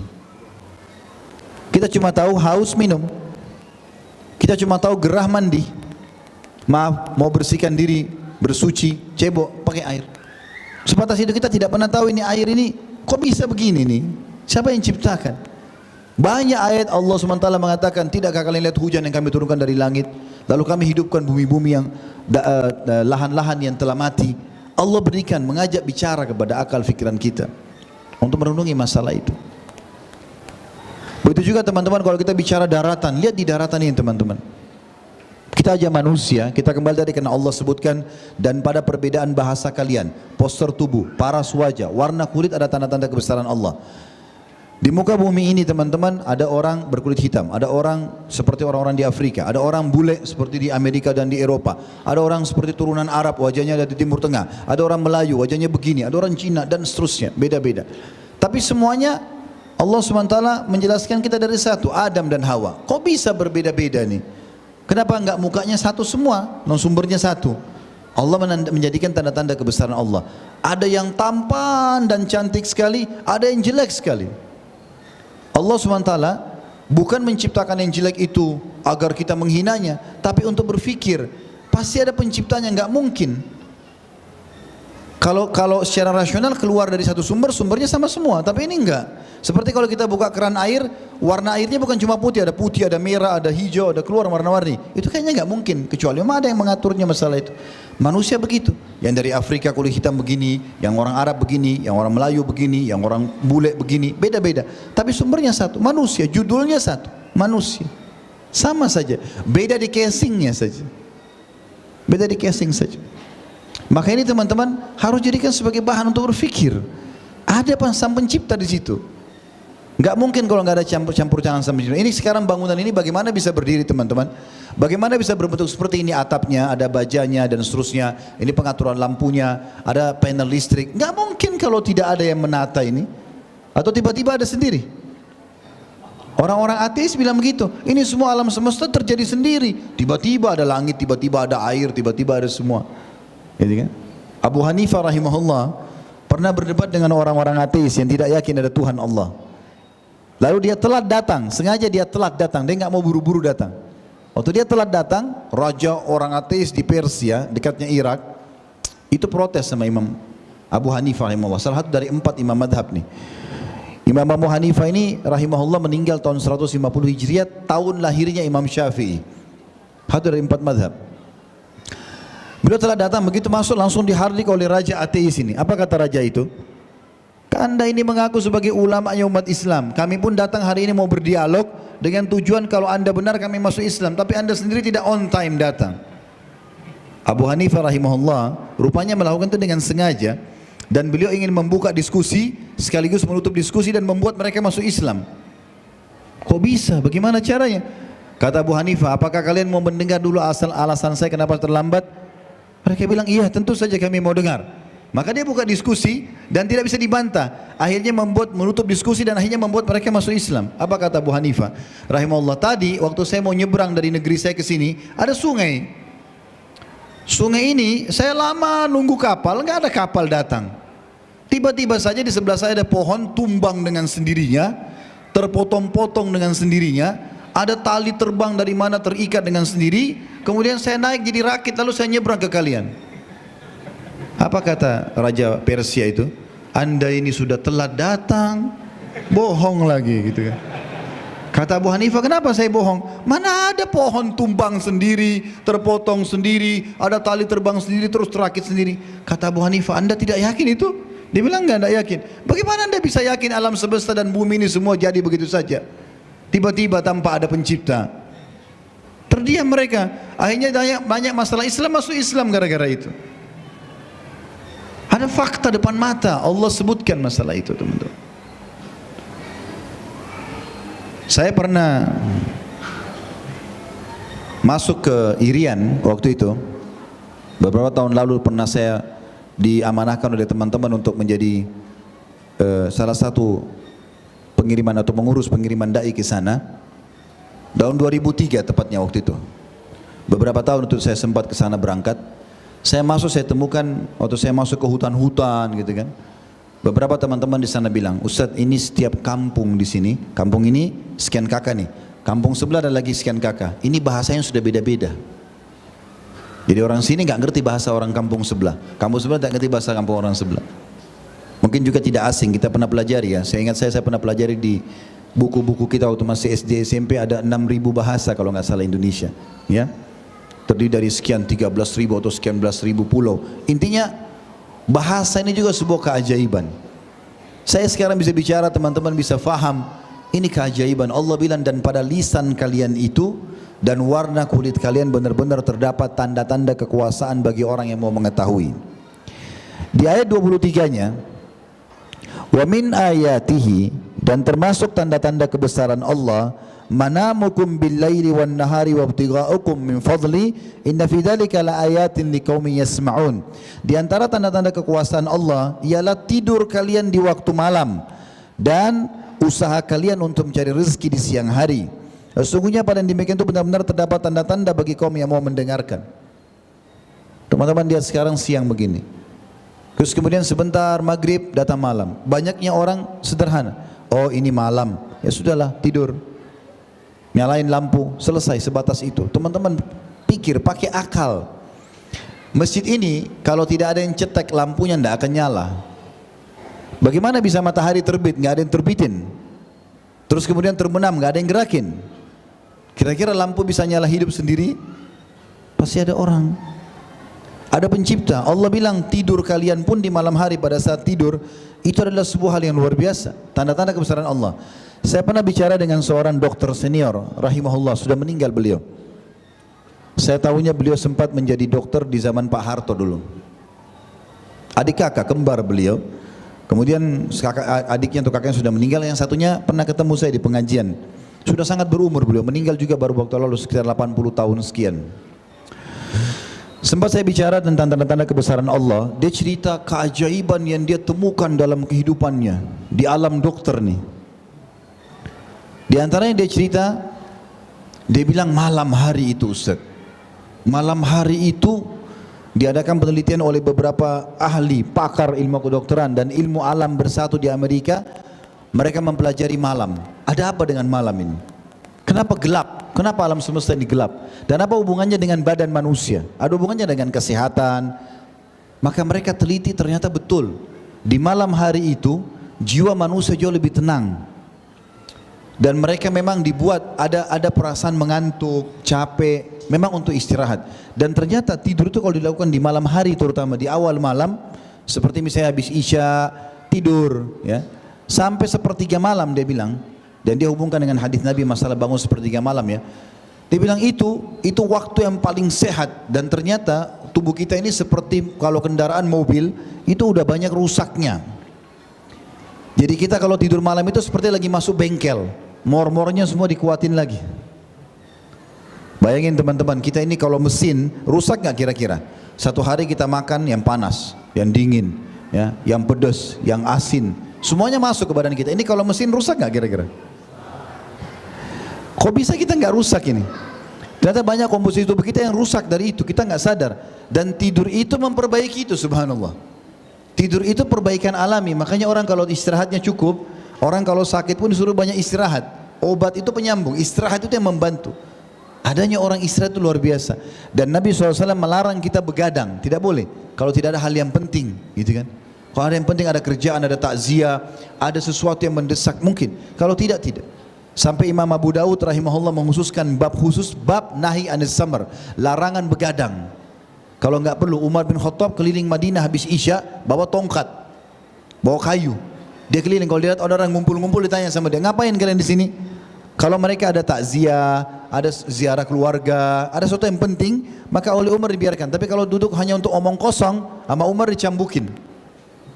Kita cuma tahu haus minum. Kita cuma tahu gerah mandi. Maaf, mau bersihkan diri, bersuci, cebok, pakai air. Sebatas itu, kita tidak pernah tahu ini air ini kok bisa begini nih. Siapa yang ciptakan? Banyak ayat Allah SWT mengatakan, tidakkah kalian lihat hujan yang kami turunkan dari langit, lalu kami hidupkan bumi-bumi yang lahan-lahan yang telah mati. Allah berikan, mengajak bicara kepada akal fikiran kita untuk merenungi masalah itu. Begitu juga teman-teman, kalau kita bicara daratan, lihat di daratan ini teman-teman. Kita aja manusia, kita kembali tadi karena Allah sebutkan, dan pada perbedaan bahasa kalian, postur tubuh, paras wajah, warna kulit, ada tanda-tanda kebesaran Allah. Di muka bumi ini teman-teman, ada orang berkulit hitam, ada orang seperti orang-orang di Afrika, ada orang bule seperti di Amerika dan di Eropa, ada orang seperti turunan Arab, wajahnya ada di Timur Tengah, ada orang Melayu, wajahnya begini, ada orang Cina dan seterusnya, beda-beda. Tapi semuanya Allah SWT menjelaskan kita dari satu, Adam dan Hawa. Kok bisa berbeda-beda nih? Kenapa enggak mukanya satu semua, sumbernya satu? Allah menjadikan tanda-tanda kebesaran Allah. Ada yang tampan dan cantik sekali, ada yang jelek sekali. Allah SWT bukan menciptakan yang jelek itu agar kita menghinanya, tapi untuk berpikir pasti ada penciptanya, nggak mungkin. Kalau secara rasional keluar dari satu sumber, sumbernya sama semua, tapi ini enggak. Seperti kalau kita buka keran air, warna airnya bukan cuma putih, ada merah, ada hijau, ada keluar warna-warni. Itu kayaknya nggak mungkin, kecuali memang ada yang mengaturnya masalah itu. Manusia begitu, yang dari Afrika kulit hitam begini, yang orang Arab begini, yang orang Melayu begini, yang orang bule begini, beda-beda. Tapi sumbernya satu, manusia, judulnya satu, manusia. Sama saja, beda di casingnya saja. Beda di casing saja. Maka ini teman-teman harus jadikan sebagai bahan untuk berpikir. Ada sang pencipta di situ. Nggak mungkin kalau nggak ada campur-campur tangan sama pencipta. Ini sekarang bangunan ini bagaimana bisa berdiri teman-teman? Bagaimana bisa berbentuk seperti ini, atapnya, ada bajanya dan seterusnya. Ini pengaturan lampunya, ada panel listrik. Nggak mungkin kalau tidak ada yang menata ini. Atau tiba-tiba ada sendiri. Orang-orang ateis bilang begitu. Ini semua alam semesta terjadi sendiri. Tiba-tiba ada langit, tiba-tiba ada air, tiba-tiba ada semua. Gitu kan? Abu Hanifah rahimahullah pernah berdebat dengan orang-orang ateis yang tidak yakin ada Tuhan Allah. Lalu dia telat datang, sengaja dia telat datang, dia nggak mau buru-buru datang. Waktu dia telat datang, raja orang ateis di Persia, dekatnya Irak, itu protes sama Imam Abu Hanifah rahimahullah, salah satu dari 4 imam madhab nih. Imam Abu Hanifah ini rahimahullah meninggal tahun 150 Hijriah, tahun lahirnya Imam Syafi'i, satu dari 4 madhab. Beliau telah datang, begitu masuk langsung dihardik oleh raja ateis ini. Apa kata raja itu? Anda ini mengaku sebagai ulamanya umat Islam. Kami pun datang hari ini mau berdialog dengan tujuan kalau Anda benar kami masuk Islam, tapi Anda sendiri tidak on time datang. Abu Hanifah rahimahullah rupanya melakukan itu dengan sengaja, dan beliau ingin membuka diskusi sekaligus menutup diskusi dan membuat mereka masuk Islam. Kok bisa? Bagaimana caranya? Kata Abu Hanifah, apakah kalian mau mendengar dulu alasan saya kenapa terlambat? Mereka bilang, iya tentu saja kami mau dengar. Maka dia buka diskusi dan tidak bisa dibantah. Akhirnya menutup diskusi dan akhirnya membuat mereka masuk Islam. Apa kata Abu Hanifah rahimahullah? Tadi waktu saya mau nyebrang dari negeri saya ke sini, ada sungai. Sungai ini saya lama nunggu kapal, nggak ada kapal datang. Tiba-tiba saja di sebelah saya ada pohon tumbang dengan sendirinya, terpotong-potong dengan sendirinya. Ada tali terbang dari mana terikat dengan sendiri. Kemudian saya naik jadi rakit, lalu saya nyebrang ke kalian. Apa kata Raja Persia itu? Anda ini sudah telat datang, bohong lagi gitu kan. Kata Abu Hanifah, kenapa saya bohong? Mana ada pohon tumbang sendiri, terpotong sendiri, ada tali terbang sendiri, terus terakit sendiri. Kata Abu Hanifah, Anda tidak yakin itu? Dia bilang enggak yakin. Bagaimana Anda bisa yakin alam semesta dan bumi ini semua jadi begitu saja? Tiba-tiba tanpa ada pencipta. Terdiam mereka. Akhirnya banyak masalah Islam masuk Islam gara-gara itu. Ada fakta depan mata, Allah sebutkan masalah itu teman-teman. Saya pernah masuk ke Irian waktu itu. Beberapa tahun lalu pernah saya diamanahkan oleh teman-teman untuk menjadi salah satu pengiriman atau mengurus pengiriman dai ke sana. Tahun 2003 tepatnya waktu itu. Beberapa tahun itu saya sempat ke sana berangkat. Saya masuk, saya temukan waktu saya masuk ke hutan-hutan gitu kan. Beberapa teman-teman di sana bilang, Ustadz ini setiap kampung di sini, kampung ini sekian kakak nih, kampung sebelah ada lagi sekian kakak. Ini bahasanya sudah beda-beda. Jadi orang sini nggak ngerti bahasa orang kampung sebelah, kampung sebelah tidak ngerti bahasa kampung orang sebelah. Mungkin juga tidak asing, kita pernah pelajari ya. Saya ingat saya pernah pelajari di buku-buku kita waktu masih SD SMP ada 6.000 bahasa kalau nggak salah Indonesia, ya. Terdiri dari sekian 13.000 atau sekian belas ribu pulau. Intinya bahasa ini juga sebuah keajaiban. Saya sekarang bisa bicara, teman-teman bisa faham. Ini keajaiban. Allah bilang, dan pada lisan kalian itu dan warna kulit kalian benar-benar terdapat tanda-tanda kekuasaan bagi orang yang mau mengetahui. Di ayat 23-nya, wa min ayatihi, dan termasuk tanda-tanda kebesaran Allah, manamukum bil-laili wan-nahari wabtigha'ukum min fadli inna fi dzalika laayatin liqaumin yasma'un. Di antara tanda-tanda kekuasaan Allah ialah tidur kalian di waktu malam dan usaha kalian untuk mencari rezeki di siang hari. Sesungguhnya pada yang demikian itu benar-benar terdapat tanda-tanda bagi kaum yang mau mendengarkan. Teman-teman lihat sekarang siang begini, terus kemudian sebentar maghrib datang malam. Banyaknya orang sederhana, oh ini malam, ya sudahlah tidur. Nyalain lampu, selesai sebatas itu. Teman-teman pikir, pakai akal. Masjid ini kalau tidak ada yang cetek lampunya tidak akan nyala. Bagaimana bisa matahari terbit, nggak ada yang terbitin. Terus kemudian terbenam, nggak ada yang gerakin. Kira-kira lampu bisa nyala hidup sendiri? Pasti ada orang. Ada pencipta. Allah bilang tidur kalian pun di malam hari pada saat tidur itu adalah sebuah hal yang luar biasa. Tanda-tanda kebesaran Allah. Saya pernah bicara dengan seorang dokter senior, rahimahullah, sudah meninggal beliau. Saya tahunya beliau sempat menjadi dokter di zaman Pak Harto dulu. Adik kakak, kembar beliau. Kemudian adiknya atau kakaknya sudah meninggal, yang satunya pernah ketemu saya di pengajian. Sudah sangat berumur beliau, meninggal juga baru waktu lalu sekitar 80 tahun sekian. Sempat saya bicara tentang tanda-tanda kebesaran Allah. Dia cerita keajaiban yang dia temukan dalam kehidupannya di alam dokter nih. Di antaranya dia cerita, dia bilang malam hari itu Ustaz, malam hari itu diadakan penelitian oleh beberapa ahli, pakar ilmu kedokteran dan ilmu alam bersatu di Amerika. Mereka mempelajari malam. Ada apa dengan malam ini? Kenapa gelap? Kenapa alam semesta ini gelap? Dan apa hubungannya dengan badan manusia? Ada hubungannya dengan kesehatan. Maka mereka teliti, ternyata betul. Di malam hari itu jiwa manusia jauh lebih tenang. Dan mereka memang dibuat ada perasaan mengantuk, capek, memang untuk istirahat. Dan ternyata tidur itu kalau dilakukan di malam hari, terutama di awal malam, seperti misalnya habis isya tidur, ya, sampai sepertiga malam dia bilang. Dan dia hubungkan dengan hadis Nabi masalah bangun sepertiga malam, ya. Dia bilang itu waktu yang paling sehat. Dan ternyata tubuh kita ini seperti kalau kendaraan mobil itu udah banyak rusaknya. Jadi kita kalau tidur malam itu seperti lagi masuk bengkel, mor-mornya semua dikuatin lagi. Bayangin teman-teman, kita ini kalau mesin rusak nggak kira-kira? Satu hari kita makan yang panas, yang dingin, ya, yang pedas, yang asin, semuanya masuk ke badan kita. Ini kalau mesin rusak nggak kira-kira? Kok bisa kita nggak rusak ini? Ternyata banyak komposisi tubuh kita yang rusak dari itu, kita nggak sadar. Dan tidur itu memperbaiki itu, subhanallah. Tidur itu perbaikan alami. Makanya orang kalau istirahatnya cukup, orang kalau sakit pun disuruh banyak istirahat. Obat itu penyambung, istirahat itu yang membantu. Adanya orang istirahat itu luar biasa. Dan Nabi SAW melarang kita begadang, tidak boleh. Kalau tidak ada hal yang penting, gitu kan? Kalau ada yang penting, ada kerjaan, ada takziah, ada sesuatu yang mendesak, mungkin. Kalau tidak, tidak. Sampai Imam Abu Daud rahimahullah menghususkan bab khusus, bab nahi anis samar, larangan begadang. Kalau enggak perlu, Umar bin Khattab keliling Madinah habis isya, bawa tongkat, bawa kayu. Dia keliling, kalau dia lihat orang ngumpul-ngumpul, ditanya sama dia, ngapain kalian di sini? Kalau mereka ada takziah, ada ziarah keluarga, ada sesuatu yang penting, maka oleh Umar dibiarkan. Tapi kalau duduk hanya untuk omong kosong, sama Umar dicambukin,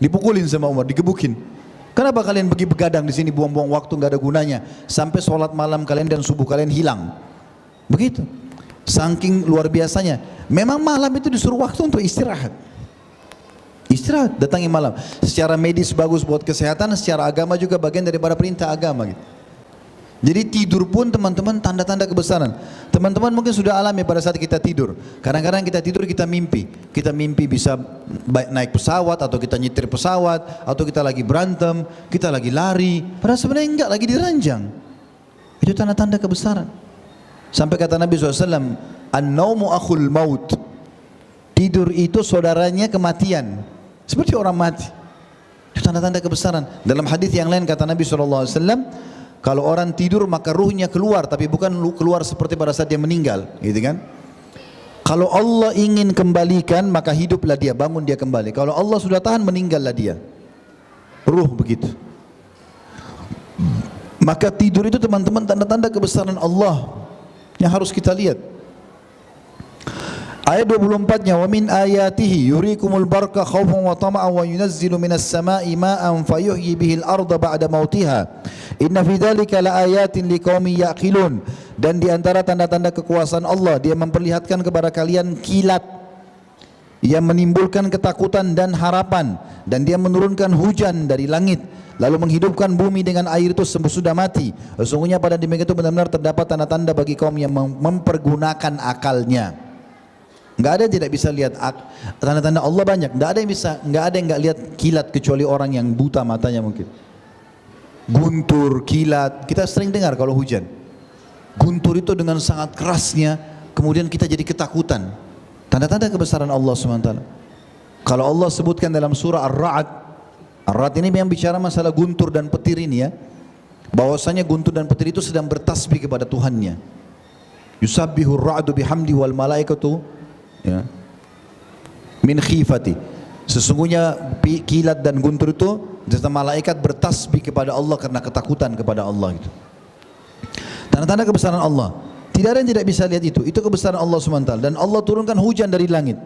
dipukulin sama Umar, digebukin. Kenapa kalian pergi begadang di sini, buang-buang waktu nggak ada gunanya, sampai sholat malam kalian dan subuh kalian hilang? Begitu. Saking luar biasanya. Memang malam itu disuruh waktu untuk istirahat. Istirahat, datangi malam. Secara medis bagus buat kesehatan, secara agama juga bagian daripada perintah agama, gitu. Jadi tidur pun teman-teman tanda-tanda kebesaran. Teman-teman mungkin sudah alami pada saat kita tidur. Kadang-kadang kita tidur kita mimpi. Kita mimpi bisa naik pesawat, atau kita nyetir pesawat, atau kita lagi berantem, kita lagi lari. Padahal sebenarnya enggak, lagi diranjang. Itu tanda-tanda kebesaran. Sampai kata Nabi SAW, An-naumu akhul maut. Tidur itu saudaranya kematian. Seperti orang mati. Itu tanda-tanda kebesaran. Dalam hadis yang lain kata Nabi SAW, kalau orang tidur maka ruhnya keluar, tapi bukan keluar seperti pada saat dia meninggal, gitu kan? Kalau Allah ingin kembalikan maka hiduplah dia, bangun dia kembali. Kalau Allah sudah tahan, meninggallah dia. Ruh begitu. Maka tidur itu teman-teman tanda-tanda kebesaran Allah yang harus kita lihat. Ayat 24-nya, wa min ayatihi yurikumul barqa khawfan wa tama'an wa yunazzilu minas sama'i ma'an fayuhyi bihil arda ba'da mautiha. Inna fi dzalika laayatin liqaumin yaqilun. Dan di antara tanda-tanda kekuasaan Allah, dia memperlihatkan kepada kalian kilat yang menimbulkan ketakutan dan harapan, dan dia menurunkan hujan dari langit lalu menghidupkan bumi dengan air itu sudah mati. Sesungguhnya pada demikian itu benar-benar terdapat tanda-tanda bagi kaum yang mempergunakan akalnya. Enggak ada yang tidak bisa lihat tanda-tanda Allah, banyak. Enggak ada yang bisa, enggak ada yang enggak lihat kilat kecuali orang yang buta matanya mungkin. guntur, kilat. Kita sering dengar kalau hujan. Guntur itu dengan sangat kerasnya, kemudian kita jadi ketakutan. Tanda-tanda kebesaran Allah SWT. Kalau Allah sebutkan dalam surah Ar-Ra'd, Ar-Ra'd ini memang bicara masalah guntur dan petir ini ya, bahwasanya guntur dan petir itu sedang bertasbih kepada Tuhannya. Yusabbihur ra'du bihamdi wal malaikatu ya, min khifati. Sesungguhnya kilat dan guntur itu serta malaikat bertasbih kepada Allah karena ketakutan kepada Allah itu. Tanda-tanda kebesaran Allah. Tidak ada yang tidak bisa lihat itu. Itu kebesaran Allah SWT. Dan Allah turunkan hujan dari langit.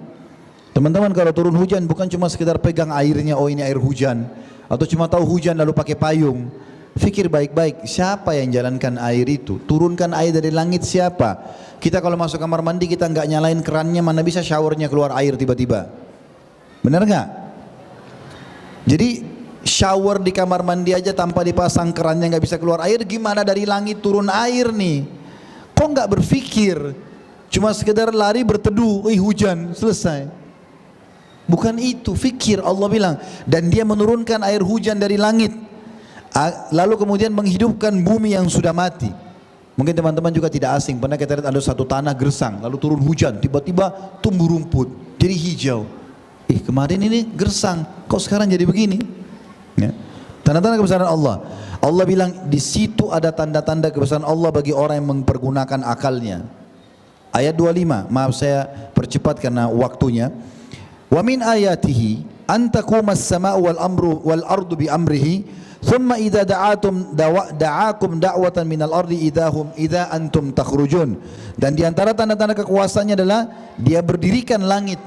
Teman-teman, kalau turun hujan bukan cuma sekedar pegang airnya, oh ini air hujan, atau cuma tahu hujan lalu pakai payung. Fikir baik-baik, siapa yang jalankan air itu? Turunkan air dari langit siapa? Kita kalau masuk kamar mandi kita nggak nyalain kerannya, mana bisa showernya keluar air tiba-tiba? Benar nggak? Jadi shower di kamar mandi aja tanpa dipasang kerannya nggak bisa keluar air, gimana dari langit turun air nih? Kok nggak berpikir? Cuma sekedar lari berteduh, hujan, selesai. Bukan itu, fikir. Allah bilang, dan dia menurunkan air hujan dari langit, lalu kemudian menghidupkan bumi yang sudah mati. Mungkin teman-teman juga tidak asing, pernah kita lihat ada satu tanah gersang, lalu turun hujan, tiba-tiba tumbuh rumput, jadi hijau. Kemarin ini gersang, kok sekarang jadi begini? Ya. Tanda-tanda kebesaran Allah. Allah bilang di situ ada tanda-tanda kebesaran Allah bagi orang yang mempergunakan akalnya. Ayat 25, maaf saya percepat karena waktunya. Wa min ayatihi an taqumas sama'u wal ardu bi amrihi thumma idza da'akum da'watan minal ardi idza antum takhrujun. Dan di antara tanda-tanda kekuasaannya adalah dia berdirikan langit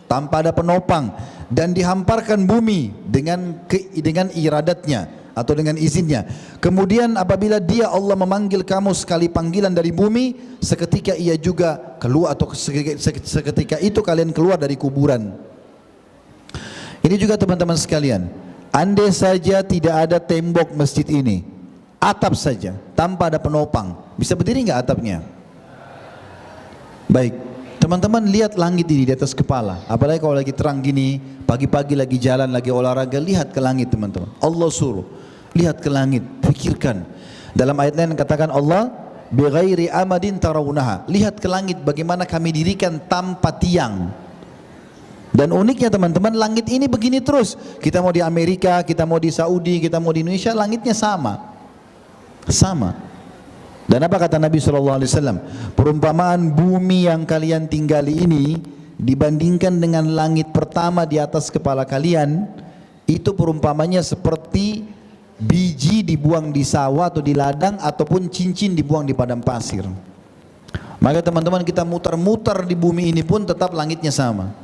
tanpa ada penopang dan dihamparkan bumi dengan iradatnya atau dengan izinnya. Kemudian apabila dia Allah memanggil kamu sekali panggilan dari bumi, seketika ia juga keluar, atau seketika itu kalian keluar dari kuburan. Ini juga teman-teman sekalian, andai saja tidak ada tembok masjid ini, atap saja tanpa ada penopang, bisa berdiri nggak atapnya? Baik, teman-teman lihat langit ini di atas kepala, apalagi kalau lagi terang gini, pagi-pagi lagi jalan, lagi olahraga, lihat ke langit teman-teman. Allah suruh, lihat ke langit, pikirkan. Dalam ayat lain katakan Allah, bighairi amadin tarawunaha, lihat ke langit bagaimana kami dirikan tanpa tiang. Dan uniknya teman-teman, langit ini begini terus. Kita mau di Amerika, kita mau di Saudi, kita mau di Indonesia, langitnya sama. Dan apa kata Nabi SAW? Perumpamaan bumi yang kalian tinggali ini dibandingkan dengan langit pertama di atas kepala kalian, itu perumpamanya seperti biji dibuang di sawah atau di ladang, ataupun cincin dibuang di padang pasir. Maka teman-teman, kita muter-muter di bumi ini pun tetap langitnya sama.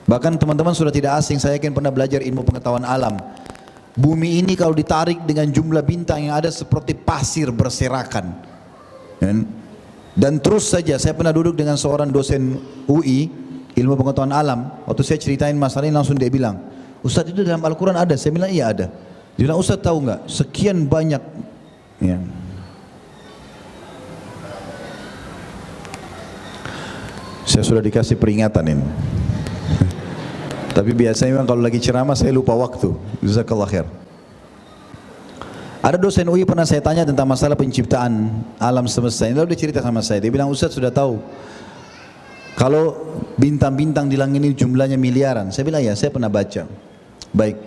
Bahkan teman-teman sudah tidak asing, saya yakin pernah belajar ilmu pengetahuan alam. Bumi ini kalau ditarik dengan jumlah bintang yang ada seperti pasir berserakan. Dan terus saja, saya pernah duduk dengan seorang dosen UI, ilmu pengetahuan alam. Waktu saya ceritain masalah ini, langsung dia bilang, Ustaz, itu dalam Al-Quran ada? Saya bilang iya ada. Dia bilang, Ustaz tahu nggak, sekian banyak ya. Saya sudah dikasih peringatan ini. Tapi biasanya memang kalau lagi ceramah saya lupa waktu. Jazakallah khair. Ada dosen UI pernah saya tanya tentang masalah penciptaan alam semesta ini, lalu dia cerita sama saya. Dia bilang, Ustaz sudah tahu kalau bintang-bintang di langit ini jumlahnya miliaran? Saya bilang ya, saya pernah baca. Baik,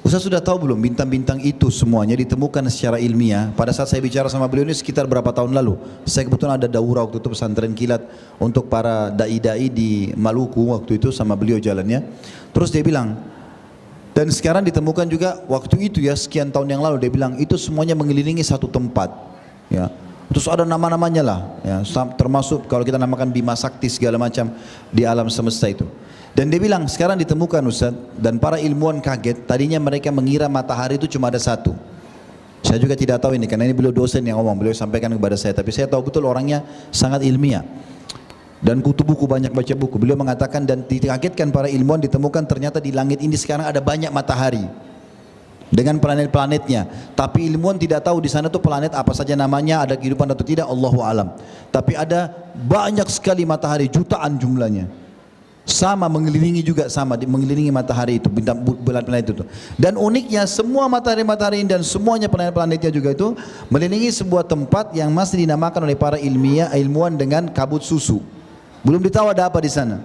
Ustaz sudah tahu belum bintang-bintang itu semuanya ditemukan secara ilmiah? Pada saat saya bicara sama beliau ini sekitar berapa tahun lalu, saya kebetulan ada daurah waktu itu, pesantren kilat untuk para dai-dai di Maluku waktu itu, sama beliau jalannya. Terus dia bilang, dan sekarang ditemukan juga waktu itu ya, sekian tahun yang lalu, dia bilang itu semuanya mengelilingi satu tempat ya. Terus ada nama-namanya lah ya, termasuk kalau kita namakan Bima Sakti segala macam di alam semesta itu. Dan dia bilang sekarang ditemukan Ustaz, dan para ilmuwan kaget, tadinya mereka mengira matahari itu cuma ada satu. Saya juga tidak tahu ini, karena ini beliau dosen yang ngomong, beliau sampaikan kepada saya, tapi saya tahu betul orangnya sangat ilmiah dan kutu buku, banyak baca buku. Beliau mengatakan, dan dikagetkan para ilmuwan, ditemukan ternyata di langit ini sekarang ada banyak matahari dengan planet-planetnya, tapi ilmuwan tidak tahu di sana tuh planet apa saja namanya, ada kehidupan atau tidak, Allahu alam. Tapi ada banyak sekali matahari, jutaan jumlahnya. Sama mengelilingi juga sama mengelilingi matahari itu, bulan-bulan itu. Dan uniknya semua matahari-matahari dan semuanya planet-planetnya juga itu mengelilingi sebuah tempat yang masih dinamakan oleh para ilmuwan dengan kabut susu. Belum ditahu ada apa di sana.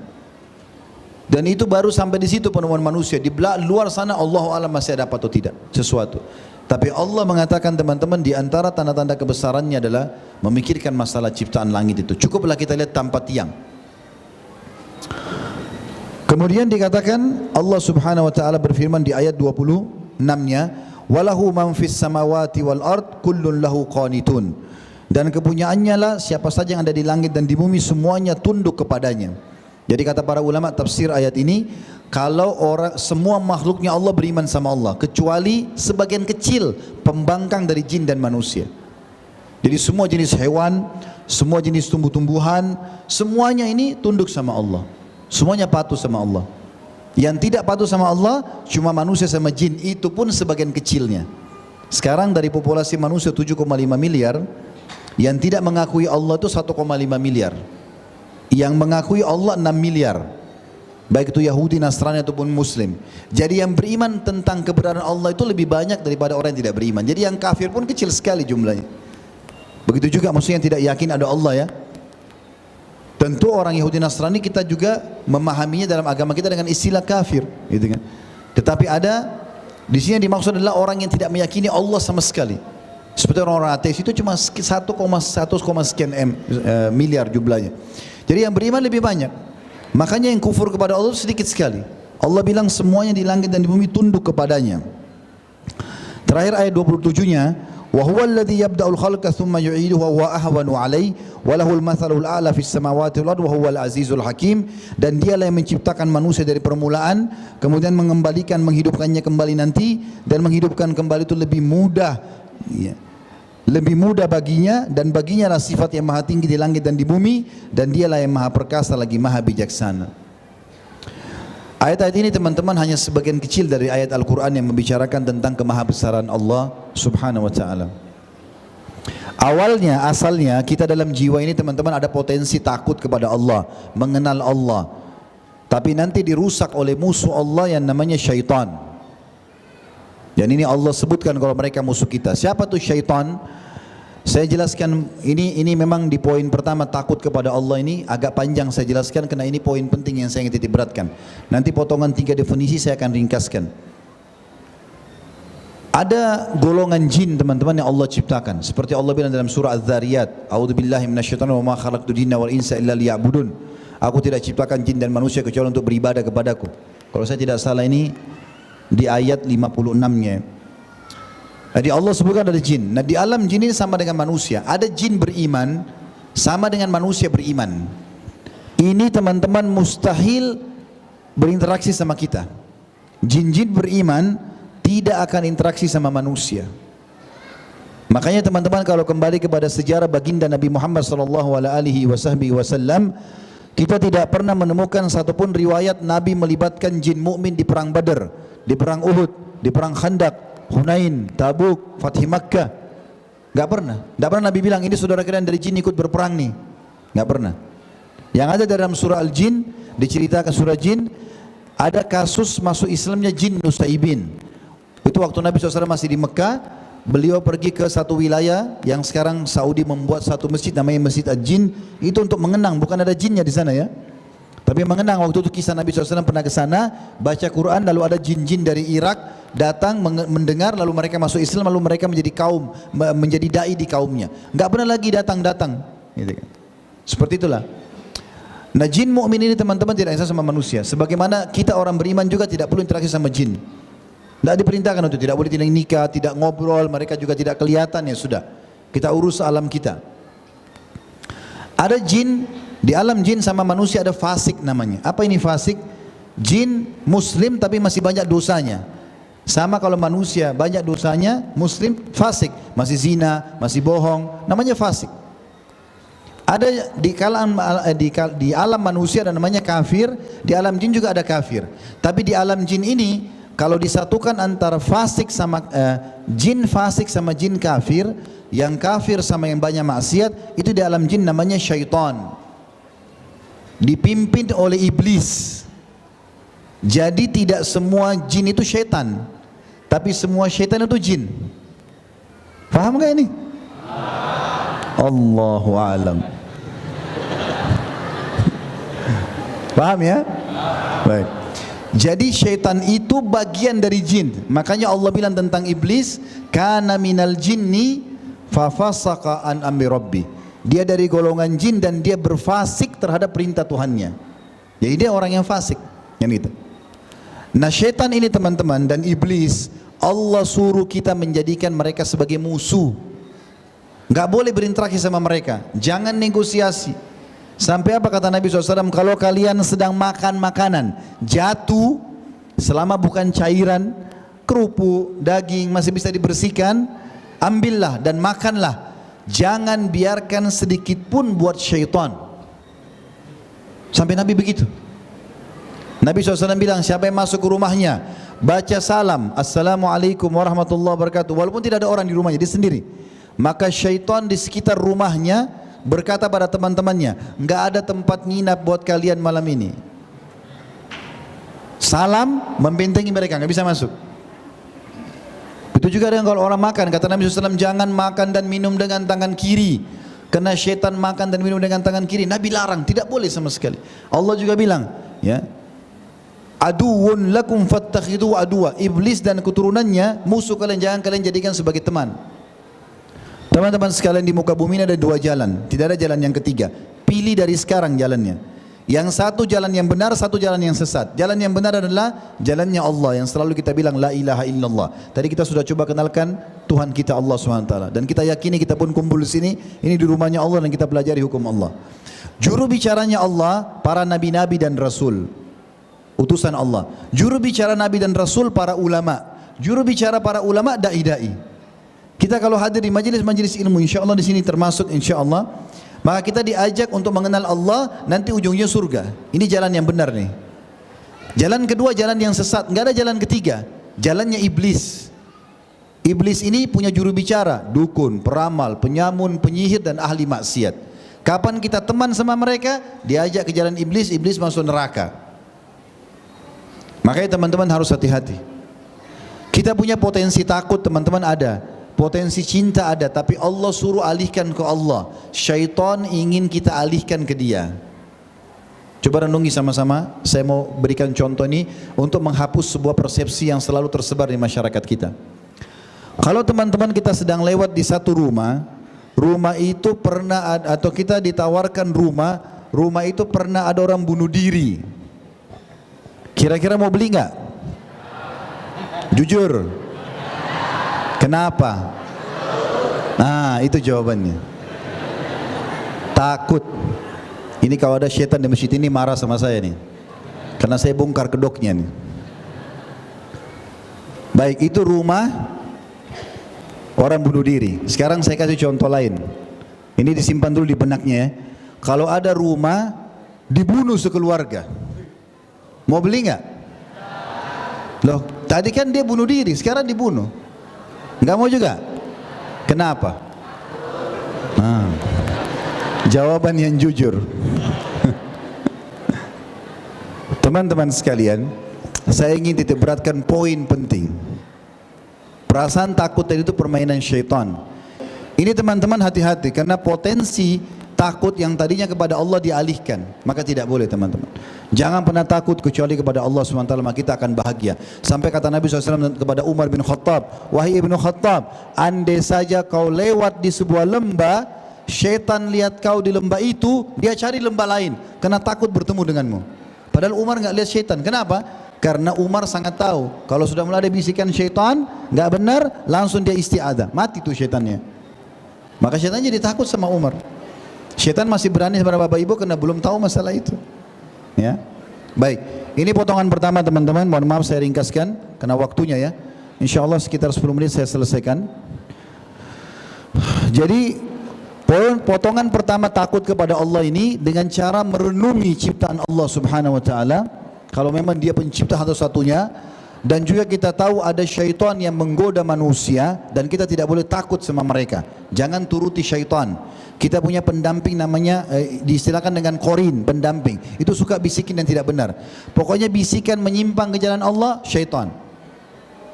Dan itu baru sampai di situ penemuan manusia. Di luar sana Allahu a'lam masih ada apa atau tidak sesuatu. Tapi Allah mengatakan teman-teman, di antara tanda-tanda kebesarannya adalah memikirkan masalah ciptaan langit itu. Cukuplah kita lihat tanpa tiang. Kemudian dikatakan Allah Subhanahu wa taala berfirman di ayat 26-nya, "Walahu man fis samawati wal ard kullun lahu qanitun." Dan kepunyaannya lah siapa saja yang ada di langit dan di bumi semuanya tunduk kepadanya. Jadi kata para ulama tafsir ayat ini, kalau orang semua makhluknya Allah beriman sama Allah kecuali sebagian kecil pembangkang dari jin dan manusia. Jadi semua jenis hewan, semua jenis tumbuh-tumbuhan, semuanya ini tunduk sama Allah. Semuanya patuh sama Allah. Yang tidak patuh sama Allah cuma manusia sama jin, itu pun sebagian kecilnya. Sekarang dari populasi manusia 7,5 miliar, yang tidak mengakui Allah itu 1,5 miliar. Yang mengakui Allah 6 miliar. Baik itu Yahudi, Nasrani ataupun Muslim. Jadi yang beriman tentang keberadaan Allah itu lebih banyak daripada orang yang tidak beriman. Jadi yang kafir pun kecil sekali jumlahnya. Begitu juga maksudnya yang tidak yakin ada Allah ya. Tentu orang Yahudi Nasrani kita juga memahaminya dalam agama kita dengan istilah kafir, gitu kan. Tetapi ada di sini dimaksud adalah orang yang tidak meyakini Allah sama sekali. Seperti orang-orang ateis itu cuma 1,1 sekian miliar jumlahnya. Jadi yang beriman lebih banyak. Makanya yang kufur kepada Allah sedikit sekali. Allah bilang semuanya di langit dan di bumi tunduk kepadanya. Terakhir ayat 27-nya, wa huwa alladhi yabda'ul khalqa thumma yu'iduhu wa huwa ahwanu 'alaihi wa lahul mathalul a'la fis samawati wal ardi wa huwal azizul hakim. Dan dialah yang menciptakan manusia dari permulaan, kemudian mengembalikan, menghidupkannya kembali nanti, dan menghidupkan kembali itu lebih mudah ya. Lebih mudah baginya, dan baginya lah sifat yang maha tinggi di langit dan di bumi, dan dialah yang maha perkasa lagi maha bijaksana. Ayat-ayat ini teman-teman hanya sebagian kecil dari ayat Al-Quran yang membicarakan tentang kemahabesaran Allah Subhanahu wa ta'ala. Awalnya, asalnya kita dalam jiwa ini teman-teman ada potensi takut kepada Allah, mengenal Allah. Tapi nanti dirusak oleh musuh Allah yang namanya syaitan. Dan ini Allah sebutkan kalau mereka musuh kita. Siapa tuh syaitan? Saya jelaskan ini memang di poin pertama takut kepada Allah ini agak panjang saya jelaskan karena ini poin penting yang saya ingin titik beratkan. Nanti potongan 3 definisi saya akan ringkaskan. Ada golongan jin teman-teman yang Allah ciptakan. Seperti Allah bilang dalam surah Az-Zariyat, "A'udzubillahi minasyaitonir wa ma khalaqtud jinna wal insa illa liya'budun." Aku tidak ciptakan jin dan manusia kecuali untuk beribadah kepadaku. Kalau saya tidak salah ini di ayat 56-nya. Jadi Allah sebutkan ada jin. Nah di alam jin ini sama dengan manusia. Ada jin beriman sama dengan manusia beriman. Ini teman-teman mustahil berinteraksi sama kita. Jin-jin beriman tidak akan interaksi sama manusia. Makanya teman-teman kalau kembali kepada sejarah baginda Nabi Muhammad SAW, kita tidak pernah menemukan satupun riwayat Nabi melibatkan jin mukmin di perang Badar, di perang Uhud, di perang Khandaq, Hunain, Tabuk, Fathi Makkah. Gak pernah. Gak pernah Nabi bilang ini saudara kalian dari jin ikut berperang nih. Gak pernah. Yang ada dalam surah Al-Jin, diceritakan surah Jin, ada kasus masuk Islamnya jin Nusaibin. Itu waktu Nabi SAW masih di Mekah, beliau pergi ke satu wilayah yang sekarang Saudi membuat satu masjid namanya Masjid Al-Jin. Itu untuk mengenang, bukan ada jinnya di sana ya. Tapi mengenang, waktu itu kisah Nabi SAW pernah ke sana, baca Quran, lalu ada jin-jin dari Irak datang mendengar, lalu mereka masuk Islam, lalu mereka menjadi kaum, menjadi dai di kaumnya. Enggak pernah lagi datang-datang. Gitu kan. Seperti itulah. Nah jin mukmin ini teman-teman tidak bisa sama manusia. Sebagaimana kita orang beriman juga tidak perlu interaksi sama jin. Tidak diperintahkan untuk tidak boleh tidak nikah, tidak ngobrol, mereka juga tidak kelihatan ya sudah. Kita urus alam kita. Ada jin, di alam jin sama manusia ada fasik namanya. Apa ini fasik? Jin muslim tapi masih banyak dosanya. Sama kalau manusia banyak dosanya, muslim fasik, masih zina, masih bohong, namanya fasik. Ada di alam manusia ada namanya kafir, di alam jin juga ada kafir. Tapi di alam jin ini kalau disatukan antara fasik sama jin fasik sama jin kafir, yang kafir sama yang banyak maksiat, itu di alam jin namanya syaitan. dipimpin oleh iblis. Jadi tidak semua jin itu syaitan, tapi semua syaitan itu jin. Paham gak ini? Allahu a'lam. Paham ya? Baik. Jadi syaitan itu bagian dari jin. Makanya Allah bilang tentang iblis, kana minal jinni fafasaqa an amri rabbi. Dia dari golongan jin dan dia berfasik terhadap perintah Tuhannya. Jadi dia orang yang fasik. Yang itu. Nah, syaitan ini teman-teman dan iblis, Allah suruh kita menjadikan mereka sebagai musuh. Enggak boleh berinteraksi sama mereka. Jangan negosiasi. Sampai apa kata Nabi SAW, kalau kalian sedang makan makanan jatuh, selama bukan cairan, kerupuk, daging masih bisa dibersihkan, ambillah dan makanlah. Jangan biarkan sedikit pun buat syaitan. Sampai Nabi begitu. Nabi SAW bilang, siapa yang masuk ke rumahnya, baca salam, Assalamualaikum warahmatullahi wabarakatuh, walaupun tidak ada orang di rumahnya, dia sendiri, maka syaitan di sekitar rumahnya berkata pada teman-temannya, enggak ada tempat nginap buat kalian malam ini. Salam membentengi mereka, enggak bisa masuk. Itu juga dengan kalau orang makan, kata Nabi SAW, jangan makan dan minum dengan tangan kiri, karena syaitan makan dan minum dengan tangan kiri. Nabi larang, tidak boleh sama sekali. Allah juga bilang, ya, aduun lakum fattakhidhu aduwa, iblis dan keturunannya musuh kalian, jangan kalian jadikan sebagai teman. Teman-teman sekalian, di muka bumi ini ada dua jalan, tidak ada jalan yang ketiga. Pilih dari sekarang jalannya. Yang satu jalan yang benar, satu jalan yang sesat. Jalan yang benar adalah jalannya Allah yang selalu kita bilang la ilaha illallah. Tadi kita sudah coba kenalkan Tuhan kita Allah SWT, dan kita yakini kita pun kumpul di sini, ini di rumahnya Allah dan kita pelajari hukum Allah. Juru bicaranya Allah para nabi-nabi dan rasul, utusan Allah. Juru bicara nabi dan rasul para ulama. Juru bicara para ulama dai-dai. Kita kalau hadir di majelis-majelis ilmu, insyaallah di sini termasuk insyaallah, maka kita diajak untuk mengenal Allah, nanti ujungnya surga. Ini jalan yang benar nih. Jalan kedua jalan yang sesat, enggak ada jalan ketiga. Jalannya iblis. Iblis ini punya juru bicara, dukun, peramal, penyamun, penyihir dan ahli maksiat. Kapan kita teman sama mereka, diajak ke jalan iblis, iblis masuk neraka. Makanya teman-teman harus hati-hati. Kita punya potensi takut teman-teman ada, potensi cinta ada, tapi Allah suruh alihkan ke Allah. Syaitan ingin kita alihkan ke dia. Coba renungi sama-sama. Saya mau berikan contoh ini untuk menghapus sebuah persepsi yang selalu tersebar di masyarakat kita. Kalau teman-teman kita sedang lewat di satu rumah, rumah itu pernah atau kita ditawarkan rumah itu pernah ada orang bunuh diri. Kira-kira mau beli nggak? Jujur. Kenapa? Nah, itu jawabannya. Takut. Ini kalau ada syaitan di masjid ini marah sama saya nih, karena saya bongkar kedoknya nih. Baik, itu rumah orang bunuh diri. Sekarang saya kasih contoh lain. Ini disimpan dulu di benaknya ya. Kalau ada rumah dibunuh sekeluarga, mau beli nggak? Loh, tadi kan dia bunuh diri, sekarang dibunuh. Nggak mau juga? Kenapa? Nah, jawaban yang jujur. Teman-teman sekalian, saya ingin titik beratkan poin penting. Perasaan takut tadi itu permainan syaitan. Ini teman-teman hati-hati, karena potensi takut yang tadinya kepada Allah dialihkan, maka tidak boleh teman-teman. Jangan pernah takut kecuali kepada Allah SWT, maka kita akan bahagia. Sampai kata Nabi SAW kepada Umar bin Khattab, wahai Ibnu Khattab, andai saja kau lewat di sebuah lembah, syaitan lihat kau di lembah itu, dia cari lembah lain, karena takut bertemu denganmu. Padahal Umar nggak lihat syaitan. Kenapa? Karena Umar sangat tahu, kalau sudah mulai ada bisikan syaitan nggak benar, langsung dia isti'adzah, mati tuh syaitannya. Maka syaitan jadi takut sama Umar. Syaitan masih berani kepada bapak ibu karena belum tahu masalah itu. Ya, baik. Ini potongan pertama teman-teman. Mohon maaf saya ringkaskan karena waktunya ya. Insya Allah sekitar 10 menit saya selesaikan. Jadi potongan pertama takut kepada Allah ini dengan cara merenungi ciptaan Allah Subhanahu Wa Taala. Kalau memang Dia pencipta satu-satunya, Dan juga kita tahu ada syaitan yang menggoda manusia dan kita tidak boleh takut sama mereka. Jangan turuti syaitan. Kita punya pendamping namanya diistilahkan dengan korin, pendamping. Itu suka bisikin yang tidak benar. Pokoknya bisikan menyimpang ke jalan Allah, syaitan.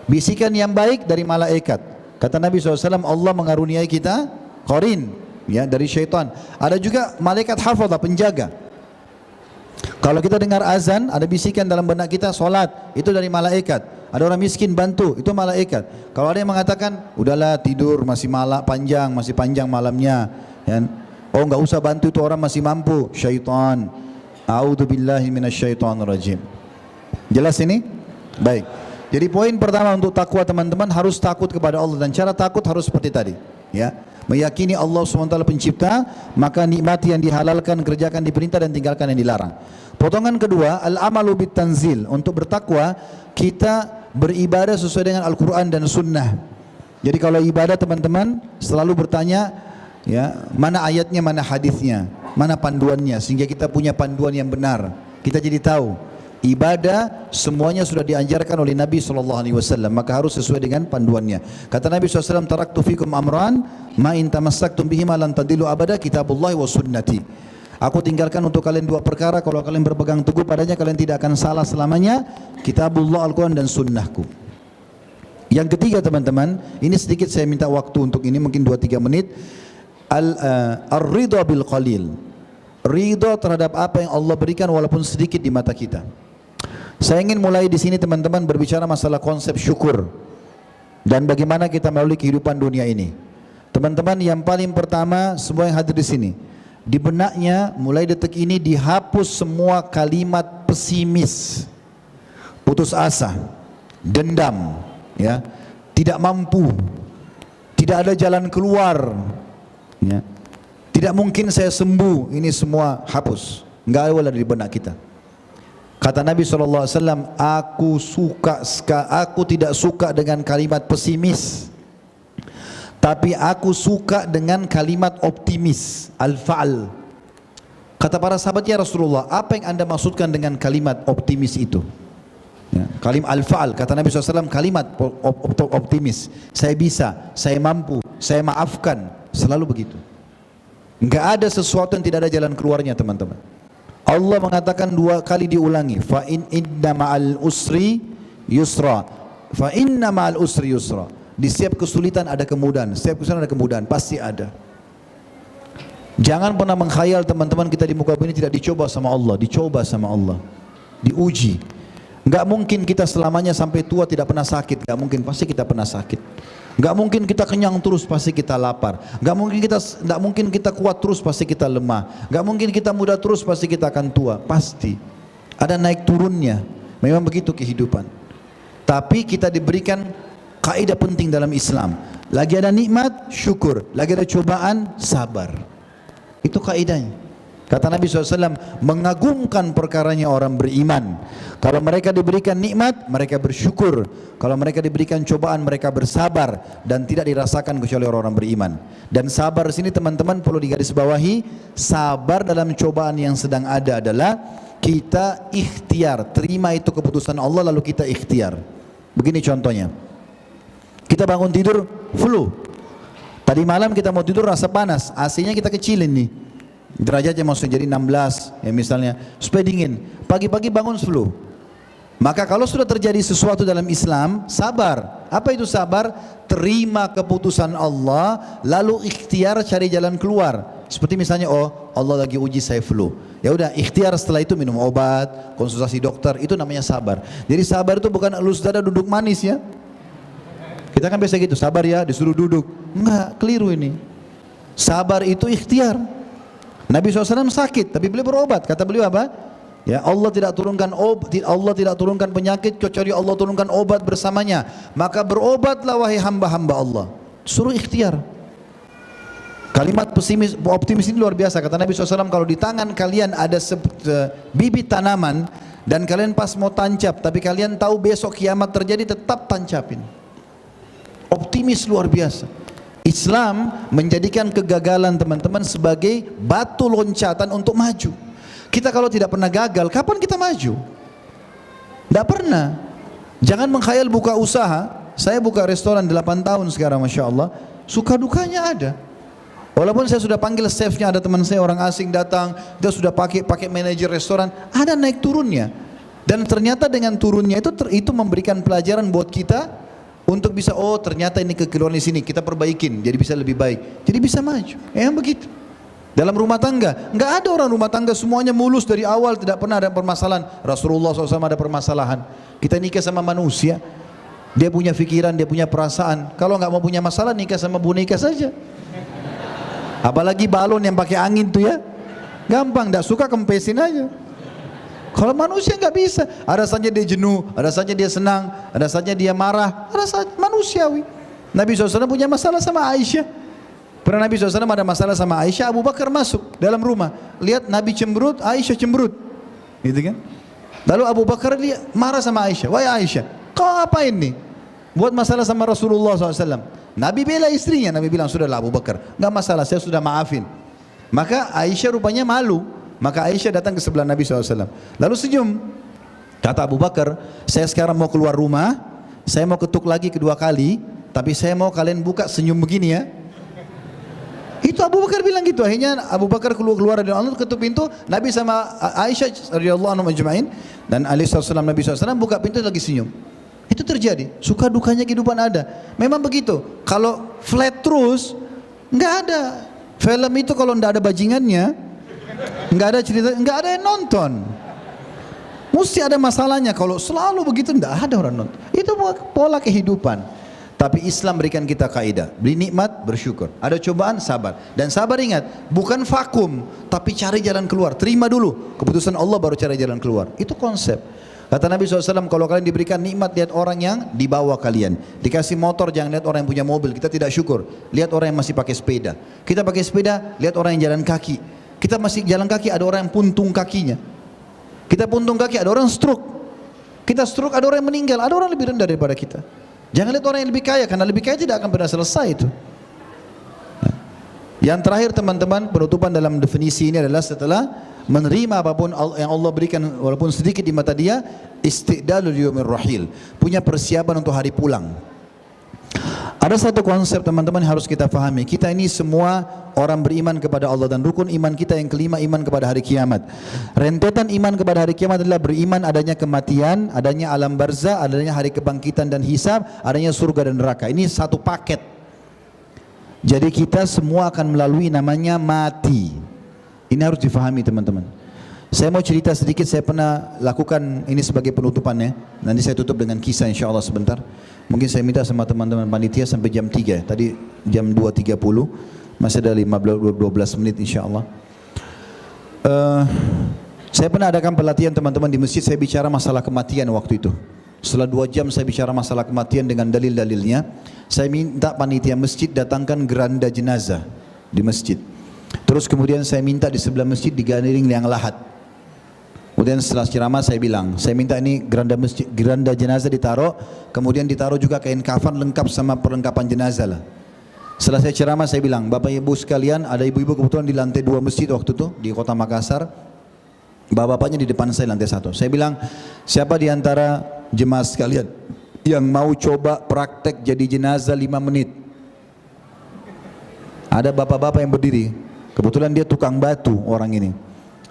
Bisikan yang baik dari malaikat. Kata Nabi SAW, Allah mengaruniai kita korin, ya, dari syaitan. Ada juga malaikat hafadhah, penjaga. Kalau kita dengar azan, ada bisikan dalam benak kita, solat, itu dari malaikat. Ada orang miskin, bantu, itu malaikat. Kalau ada yang mengatakan, udahlah tidur, masih masih panjang malamnya, ya. Oh enggak usah bantu, itu orang masih mampu, syaitan. A'udzubillahi minasyaitonirrajim. Jelas ini? Baik. Jadi poin pertama untuk takwa teman-teman, harus takut kepada Allah, dan cara takut harus seperti tadi, ya. Meyakini Allah SWT pencipta, maka nikmati yang dihalalkan, kerjakan diperintah dan tinggalkan yang dilarang. Potongan kedua, al-amalu bit-tanzil. Untuk bertakwa, kita beribadah sesuai dengan Al-Quran dan Sunnah. Jadi kalau ibadah teman-teman selalu bertanya, ya, mana ayatnya, mana hadisnya, mana panduannya, sehingga kita punya panduan yang benar. Kita jadi tahu ibadah semuanya sudah diajarkan oleh Nabi SAW, maka harus sesuai dengan panduannya. Kata Nabi SAW, taraktu fikum amran ma in tamassaktum bihima lan tadillu abada, kitabullahi wa sunnati. Aku tinggalkan untuk kalian dua perkara, kalau kalian berpegang teguh padanya kalian tidak akan salah selamanya, kitabullah, Al-Quran dan sunnahku. Yang ketiga teman-teman, ini sedikit saya minta waktu untuk ini, mungkin 2-3 menit. Ar-ridha bil qalil. Ridha terhadap apa yang Allah berikan walaupun sedikit di mata kita. Saya ingin mulai di sini teman-teman berbicara masalah konsep syukur dan bagaimana kita melalui kehidupan dunia ini. Teman-teman, yang paling pertama, semua yang hadir di sini, di benaknya mulai detik ini dihapus semua kalimat pesimis, putus asa, dendam, ya, tidak mampu, tidak ada jalan keluar, ya, tidak mungkin saya sembuh. Ini semua hapus, enggak ada di benak kita. Kata Nabi SAW, aku tidak suka dengan kalimat pesimis, tapi aku suka dengan kalimat optimis, al-fa'al. Kata para sahabat, ya Rasulullah, apa yang anda maksudkan dengan kalimat optimis itu? Ya, kalimat al-fa'al. Kata Nabi SAW, kalimat optimis. Saya bisa, saya mampu, saya maafkan. Selalu begitu. Enggak ada sesuatu yang tidak ada jalan keluarnya teman-teman. Allah mengatakan 2 kali diulangi, fa inna ma'al usri yusra, fa inna ma'al usri yusra. Di setiap kesulitan ada kemudahan, setiap kesulitan ada kemudahan, pasti ada. Jangan pernah mengkhayal teman-teman kita di muka bumi ini tidak dicoba sama Allah, dicoba sama Allah, diuji. Enggak mungkin kita selamanya sampai tua tidak pernah sakit, enggak mungkin, pasti kita pernah sakit. Enggak mungkin kita kenyang terus, pasti kita lapar. Enggak mungkin kita kuat terus, pasti kita lemah. Enggak mungkin kita muda terus, pasti kita akan tua. Pasti ada naik turunnya. Memang begitu kehidupan. Tapi kita diberikan kaidah penting dalam Islam. Lagi ada nikmat, syukur. Lagi ada cobaan, sabar. Itu kaidahnya. Kata Nabi SAW, mengagumkan perkaranya orang beriman. Kalau mereka diberikan nikmat, mereka bersyukur. Kalau mereka diberikan cobaan, mereka bersabar. Dan tidak dirasakan kecuali orang-orang beriman. Dan sabar sini teman-teman perlu digarisbawahi. Sabar dalam cobaan yang sedang ada adalah kita ikhtiar. Terima itu keputusan Allah lalu kita ikhtiar. Begini contohnya. Kita bangun tidur, flu. Tadi malam kita mau tidur rasa panas. AC-nya kita kecilin nih. Derajatnya maksudnya jadi 16 ya misalnya, supaya dingin. Pagi-pagi bangun flu. Maka kalau sudah terjadi sesuatu dalam Islam, sabar. Apa itu sabar? Terima keputusan Allah, lalu ikhtiar cari jalan keluar. Seperti misalnya, oh Allah lagi uji saya flu. Ya udah, ikhtiar setelah itu minum obat, konsultasi dokter, itu namanya sabar. Jadi sabar itu bukan elus dada duduk manis ya. Kita kan biasa gitu, sabar ya, disuruh duduk. Enggak, keliru ini. Sabar itu ikhtiar. Nabi SAW sakit, tapi beliau berobat. Kata beliau apa? Ya, Allah tidak turunkan penyakit kecuali Allah turunkan obat bersamanya. Maka berobatlah wahai hamba-hamba Allah. Suruh ikhtiar. Kalimat optimis ini luar biasa. Kata Nabi SAW, kalau di tangan kalian ada bibit tanaman dan kalian pas mau tancap, tapi kalian tahu besok kiamat terjadi, tetap tancapin. Optimis luar biasa. Islam menjadikan kegagalan teman-teman sebagai batu loncatan untuk maju. Kita kalau tidak pernah gagal, kapan kita maju? Tidak pernah. Jangan mengkhayal buka usaha. Saya buka restoran 8 tahun sekarang, Masya Allah. Suka dukanya ada. Walaupun saya sudah panggil chefnya, ada teman saya orang asing datang, dia sudah pakai manajer restoran, ada naik turunnya. Dan ternyata dengan turunnya itu memberikan pelajaran buat kita untuk bisa, oh ternyata ini kekeliruan di sini, kita perbaikin, jadi bisa lebih baik, jadi bisa maju. Begitu. Dalam rumah tangga, nggak ada orang rumah tangga semuanya mulus dari awal, tidak pernah ada permasalahan. Rasulullah SAW ada permasalahan. Kita nikah sama manusia, dia punya pikiran, dia punya perasaan. Kalau nggak mau punya masalah, nikah sama boneka saja. Apalagi balon yang pakai angin tuh ya, gampang, nggak suka kempesin aja. Kalau manusia nggak bisa, ada saja dia jenuh, ada saja dia senang, ada saja dia marah, ada saja manusiawi. Nabi SAW punya masalah sama Aisyah. Pernah Nabi SAW ada masalah sama Aisyah, Abu Bakar masuk dalam rumah, lihat Nabi cemberut, Aisyah cemberut, gitu kan? Lalu Abu Bakar dia marah sama Aisyah, wahai Aisyah, kau apain nih? Buat masalah sama Rasulullah SAW. Nabi bela istrinya, Nabi bilang, sudahlah Abu Bakar, nggak masalah, saya sudah maafin. Maka Aisyah rupanya malu, maka Aisyah datang ke sebelah Nabi SAW, lalu senyum. Kata Abu Bakar, saya sekarang mau keluar rumah, saya mau ketuk lagi kedua kali, tapi saya mau kalian buka senyum begini ya. Itu Abu Bakar bilang gitu. Akhirnya Abu Bakar keluar dari Allah, ketuk pintu, Nabi sama Aisyah radhiyallahu anhum ajma'in dan Ali SAW, Nabi SAW buka pintu lagi senyum. Itu terjadi. Suka dukanya kehidupan ada. Memang begitu. Kalau flat terus, nggak ada. Film itu kalau nggak ada bajingannya, nggak ada cerita, nggak ada yang nonton. Mesti ada masalahnya. Kalau selalu begitu, nggak ada orang nonton. Itu pola kehidupan. Tapi Islam berikan kita kaidah, beri nikmat, bersyukur. Ada cobaan, sabar. Dan sabar ingat, bukan vakum, tapi cari jalan keluar. Terima dulu keputusan Allah, baru cari jalan keluar. Itu konsep. Kata Nabi SAW, kalau kalian diberikan nikmat, lihat orang yang di bawah kalian. Dikasih motor, jangan lihat orang yang punya mobil. Kita tidak syukur. Lihat orang yang masih pakai sepeda. Kita pakai sepeda, lihat orang yang jalan kaki. Kita masih jalan kaki, ada orang yang puntung kakinya. Kita puntung kaki, ada orang stroke. Kita stroke, ada orang yang meninggal. Ada orang lebih rendah daripada kita. Jangan lihat orang yang lebih kaya, karena lebih kaya tidak akan pernah selesai itu. Yang terakhir teman-teman, penutupan dalam definisi ini adalah setelah menerima apapun yang Allah berikan walaupun sedikit di mata dia, istidalul yaumir rahil, punya persiapan untuk hari pulang. Ada satu konsep teman-teman yang harus kita pahami. Kita ini semua orang beriman kepada Allah, dan rukun iman kita yang kelima, iman kepada hari kiamat. Rentetan iman kepada hari kiamat adalah beriman adanya kematian, adanya alam barzah, adanya hari kebangkitan dan hisab, adanya surga dan neraka. Ini satu paket. Jadi kita semua akan melalui namanya mati. Ini harus difahami teman-teman. Saya mau cerita sedikit, saya pernah lakukan ini sebagai penutupannya. Nanti saya tutup dengan kisah insyaAllah sebentar. Mungkin saya minta sama teman-teman panitia sampai jam 3. Tadi jam 2.30. Masih ada 15-12 menit insyaAllah. Saya pernah adakan pelatihan teman-teman di masjid. Saya bicara masalah kematian waktu itu. Setelah 2 jam saya bicara masalah kematian dengan dalil-dalilnya. Saya minta panitia masjid datangkan geranda jenazah di masjid. Terus kemudian saya minta di sebelah masjid digandeng liang lahat. Kemudian setelah ceramah saya bilang, saya minta ini geranda jenazah ditaruh, kemudian ditaruh juga kain kafan lengkap sama perlengkapan jenazah lah. Setelah saya ceramah saya bilang, Bapak Ibu sekalian, ada ibu-ibu kebetulan di lantai 2 masjid waktu itu di kota Makassar, bapak-bapaknya di depan saya lantai 1. Saya bilang, siapa di antara jemaah sekalian yang mau coba praktek jadi jenazah 5 menit? Ada bapak-bapak yang berdiri, kebetulan dia tukang batu orang ini.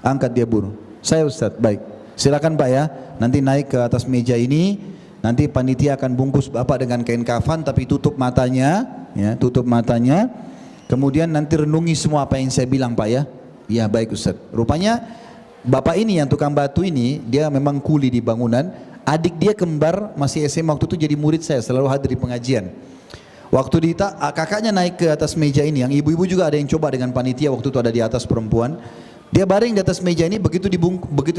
Angkat dia buru. Saya Ustaz, baik. Silakan Pak ya, nanti naik ke atas meja ini, nanti panitia akan bungkus Bapak dengan kain kafan tapi tutup matanya, ya, tutup matanya. Kemudian nanti renungi semua apa yang saya bilang Pak ya. Iya baik Ustaz. Rupanya Bapak ini yang tukang batu ini, dia memang kuli di bangunan. Adik dia kembar masih SMA waktu itu jadi murid saya, selalu hadir di pengajian. Waktu kakaknya naik ke atas meja ini, yang ibu-ibu juga ada yang coba dengan panitia waktu itu ada di atas perempuan. Dia baring di atas meja ini, begitu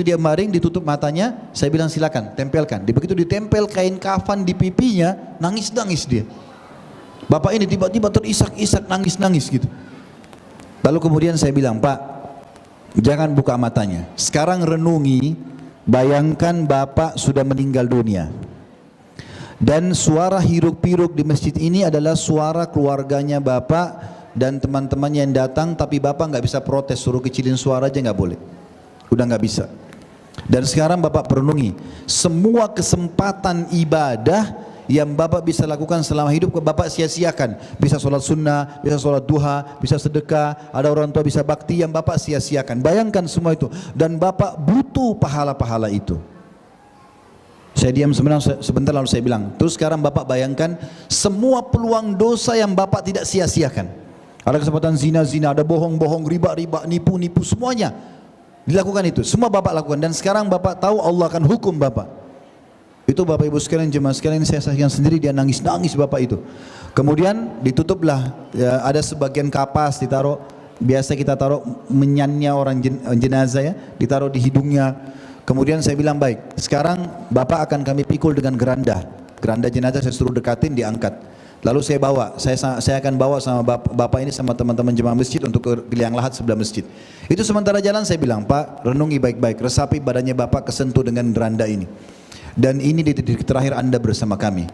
dia baring ditutup matanya, saya bilang silakan tempelkan. Begitu ditempel kain kafan di pipinya, nangis-nangis dia. Bapak ini tiba-tiba terisak-isak, nangis-nangis gitu. Lalu kemudian saya bilang, Pak, jangan buka matanya. Sekarang renungi, bayangkan Bapak sudah meninggal dunia. Dan suara hiruk-pikuk di masjid ini adalah suara keluarganya Bapak dan teman-temannya yang datang, tapi Bapak nggak bisa protes, suruh kecilin suara aja nggak boleh, udah nggak bisa. Dan sekarang Bapak perenungi, semua kesempatan ibadah yang Bapak bisa lakukan selama hidup, Bapak sia-siakan. Bisa sholat sunnah, bisa sholat duha, bisa sedekah, ada orang tua bisa bakti yang Bapak sia-siakan. Bayangkan semua itu, dan Bapak butuh pahala-pahala itu. Saya diam sebentar lalu saya bilang, terus sekarang Bapak bayangkan semua peluang dosa yang Bapak tidak sia-siakan. Ada kesempatan zina-zina, ada bohong-bohong, riba-riba, nipu-nipu, semuanya dilakukan itu. Semua Bapak lakukan, dan sekarang Bapak tahu Allah akan hukum Bapak. Itu Bapak Ibu sekalian, jemaah sekalian, saya saksikan sendiri, dia nangis-nangis Bapak itu. Kemudian ditutuplah, ya, ada sebagian kapas ditaruh, biasa kita taruh menyannya orang jenazah ya, ditaruh di hidungnya. Kemudian saya bilang, baik, sekarang Bapak akan kami pikul dengan geranda. Geranda jenazah saya suruh dekatin, diangkat. Lalu saya bawa, saya akan bawa sama Bapak ini sama teman-teman jemaah masjid untuk ke liang lahat sebelah masjid. Itu sementara jalan saya bilang, Pak, renungi baik-baik, resapi badannya Bapak kesentuh dengan geranda ini. Dan ini di titik terakhir Anda bersama kami.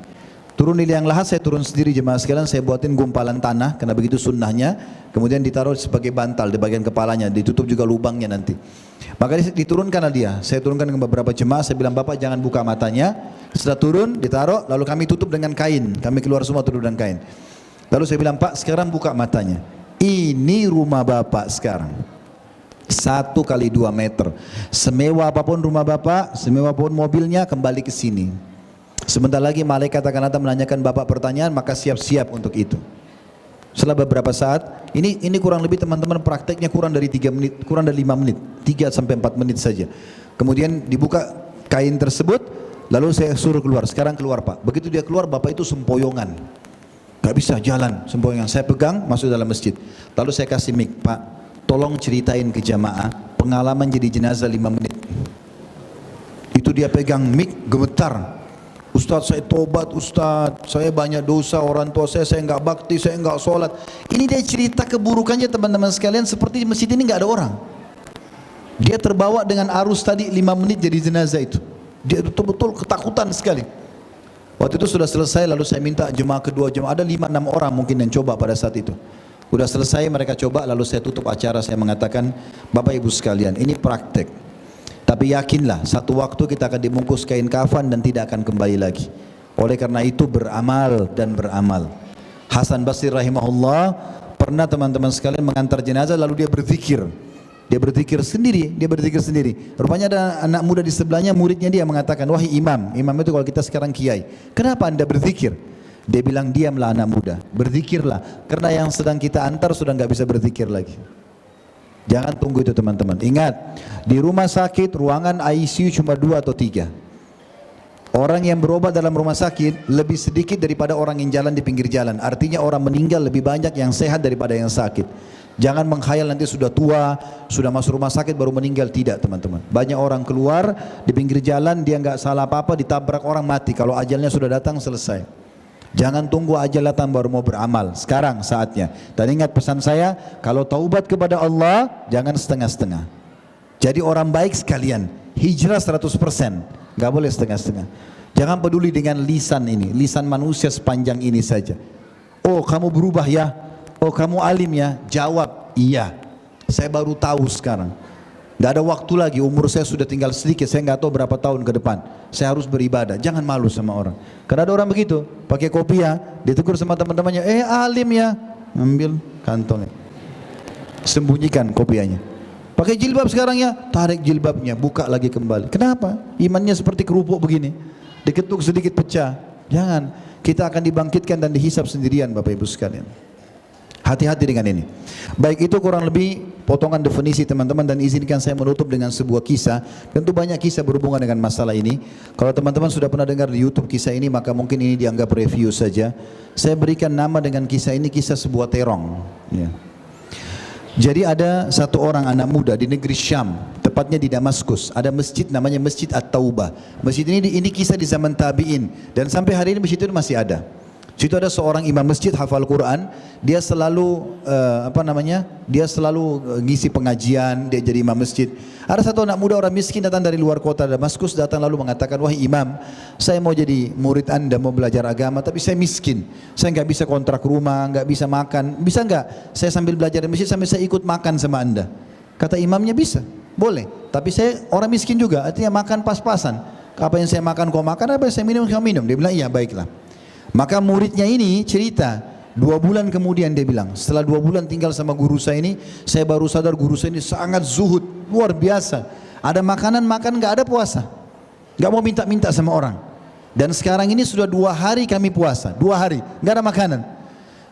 Turun di liang lahat, saya turun sendiri jemaah sekalian, saya buatin gumpalan tanah, karena begitu sunnahnya. Kemudian ditaruh sebagai bantal di bagian kepalanya, ditutup juga lubangnya nanti. Maka diturunkanlah dia, saya turunkan ke beberapa jemaah, saya bilang, Bapak jangan buka matanya. Setelah turun, ditaruh, lalu kami tutup dengan kain, kami keluar semua tutup dengan kain. Lalu saya bilang, Pak sekarang buka matanya. Ini rumah Bapak sekarang. 1 kali 2 meter. Semewah apapun rumah Bapak, semewah apapun mobilnya, kembali ke sini. Sebentar lagi malaikat akan datang menanyakan Bapak pertanyaan, maka siap-siap untuk itu. Setelah beberapa saat, ini kurang lebih teman-teman prakteknya kurang dari 3 menit, kurang dari 5 menit, 3 sampai 4 menit saja. Kemudian dibuka kain tersebut, lalu saya suruh keluar. Sekarang keluar Pak. Begitu dia keluar, Bapak itu sempoyongan, gak bisa jalan, sempoyongan. Saya pegang masuk dalam masjid. Lalu saya kasih mic, Pak, tolong ceritain ke jamaah pengalaman jadi jenazah 5 menit. Itu dia pegang mic, gemetar. Ustaz, saya tobat Ustaz, saya banyak dosa, orang tua saya enggak bakti, saya enggak sholat. Ini dia cerita keburukannya teman-teman sekalian, seperti di masjid ini enggak ada orang. Dia terbawa dengan arus tadi 5 menit jadi jenazah itu. Dia betul-betul ketakutan sekali. Waktu itu sudah selesai, lalu saya minta jemaah kedua, jemaah ada 5-6 orang mungkin yang coba pada saat itu. Udah selesai mereka coba, lalu saya tutup acara, saya mengatakan, Bapak Ibu sekalian, ini praktek. Tapi yakinlah, satu waktu kita akan dibungkus kain kafan dan tidak akan kembali lagi. Oleh karena itu beramal dan beramal. Hasan Basri rahimahullah pernah teman-teman sekalian mengantar jenazah, lalu dia berzikir. Dia berzikir sendiri. Rupanya ada anak muda di sebelahnya, muridnya dia mengatakan, wahai imam, imam itu kalau kita sekarang kiai, kenapa anda berzikir? Dia bilang, diamlah anak muda, berzikirlah, karena yang sedang kita antar sudah nggak bisa berzikir lagi. Jangan tunggu itu teman-teman. Ingat, di rumah sakit ruangan ICU cuma 2 atau 3. Orang yang berobat dalam rumah sakit lebih sedikit daripada orang yang jalan di pinggir jalan. Artinya orang meninggal lebih banyak yang sehat daripada yang sakit. Jangan menghayal nanti sudah tua, sudah masuk rumah sakit baru meninggal. Tidak teman-teman. Banyak orang keluar di pinggir jalan, dia nggak salah apa-apa, ditabrak orang mati. Kalau ajalnya sudah datang selesai. Jangan tunggu ajal datang baru mau beramal. Sekarang saatnya. Dan ingat pesan saya, kalau taubat kepada Allah jangan setengah-setengah. Jadi orang baik sekalian, hijrah 100%, gak boleh setengah-setengah. Jangan peduli dengan lisan ini, lisan manusia sepanjang ini saja. Oh kamu berubah ya, oh kamu alim ya, jawab iya. Saya baru tahu sekarang. Gak ada waktu lagi, umur saya sudah tinggal sedikit, saya nggak tahu berapa tahun ke depan. Saya harus beribadah, jangan malu sama orang. Karena ada orang begitu, pakai kopiah, ditegur sama teman-temannya, alim ya, ambil kantongnya, sembunyikan kopiahnya. Pakai jilbab sekarang ya, tarik jilbabnya, buka lagi kembali. Kenapa? Imannya seperti kerupuk begini, diketuk sedikit pecah. Jangan, kita akan dibangkitkan dan dihisap sendirian Bapak Ibu sekalian. Hati-hati dengan ini. Baik, itu kurang lebih potongan definisi teman-teman, dan izinkan saya menutup dengan sebuah kisah. Tentu banyak kisah berhubungan dengan masalah ini. Kalau teman-teman sudah pernah dengar di YouTube kisah ini, maka mungkin ini dianggap review saja. Saya berikan nama dengan kisah ini, kisah sebuah terong ya. Jadi ada satu orang anak muda di negeri Syam, tepatnya di Damaskus. Ada masjid namanya Masjid At-Taubah. Masjid ini kisah di zaman tabi'in, dan sampai hari ini masjid itu masih ada. Situ ada seorang imam masjid hafal Quran, dia selalu dia selalu ngisi pengajian, dia jadi imam masjid. Ada satu anak muda orang miskin datang dari luar kota Damaskus, datang lalu mengatakan, wahai imam, saya mau jadi murid anda, mau belajar agama, tapi saya miskin, saya nggak bisa kontrak rumah, nggak bisa makan, bisa nggak saya sambil belajar di masjid sambil saya ikut makan sama anda? Kata imamnya bisa.
Boleh, tapi saya orang miskin juga, artinya makan pas-pasan. Apa yang saya makan kau makan, apa yang saya minum kau minum. Dia bilang iya, baiklah. Maka muridnya ini cerita, 2 bulan kemudian dia bilang, setelah 2 bulan tinggal sama guru saya ini, saya baru sadar guru saya ini sangat zuhud, luar biasa. Ada makanan makan, nggak ada puasa, nggak mau minta-minta sama orang. Dan sekarang ini sudah 2 hari kami puasa, 2 hari nggak ada makanan.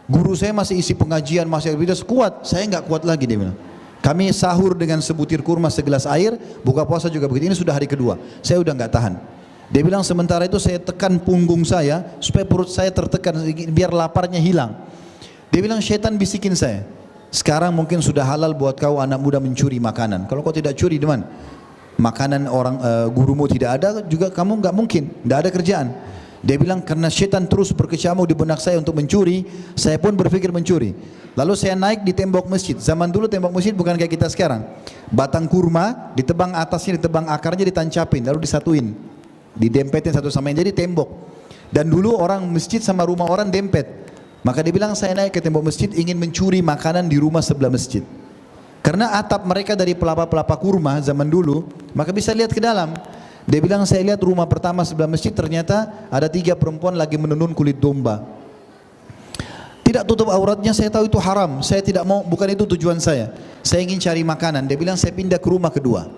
Guru saya masih isi pengajian, masih aktivitas kuat, saya nggak kuat lagi, dia bilang. Kami sahur dengan sebutir kurma, segelas air, buka puasa juga begitu. Ini sudah hari kedua, saya udah nggak tahan. Dia bilang sementara itu saya tekan punggung saya supaya perut saya tertekan biar laparnya hilang. Dia bilang syaitan bisikin saya, sekarang mungkin sudah halal buat kau anak muda mencuri makanan. Kalau kau tidak curi di mana? Makanan orang gurumu tidak ada juga, kamu nggak mungkin, nggak ada kerjaan. Dia bilang karena syaitan terus berkecamuk di benak saya untuk mencuri, saya pun berpikir mencuri. Lalu saya naik di tembok masjid. Zaman dulu tembok masjid bukan kayak kita sekarang. Batang kurma ditebang atasnya, ditebang akarnya, ditancapin, lalu disatuin, didempetin satu sama lain, jadi tembok. Dan dulu orang masjid sama rumah orang dempet. Maka dia bilang saya naik ke tembok masjid ingin mencuri makanan di rumah sebelah masjid. Karena atap mereka dari pelapa-pelapa kurma zaman dulu, maka bisa lihat ke dalam. Dia bilang saya lihat rumah pertama sebelah masjid, ternyata ada 3 perempuan lagi menenun kulit domba. Tidak tutup auratnya, saya tahu itu haram. Saya tidak mau, bukan itu tujuan saya. Saya ingin cari makanan. Dia bilang saya pindah ke rumah kedua.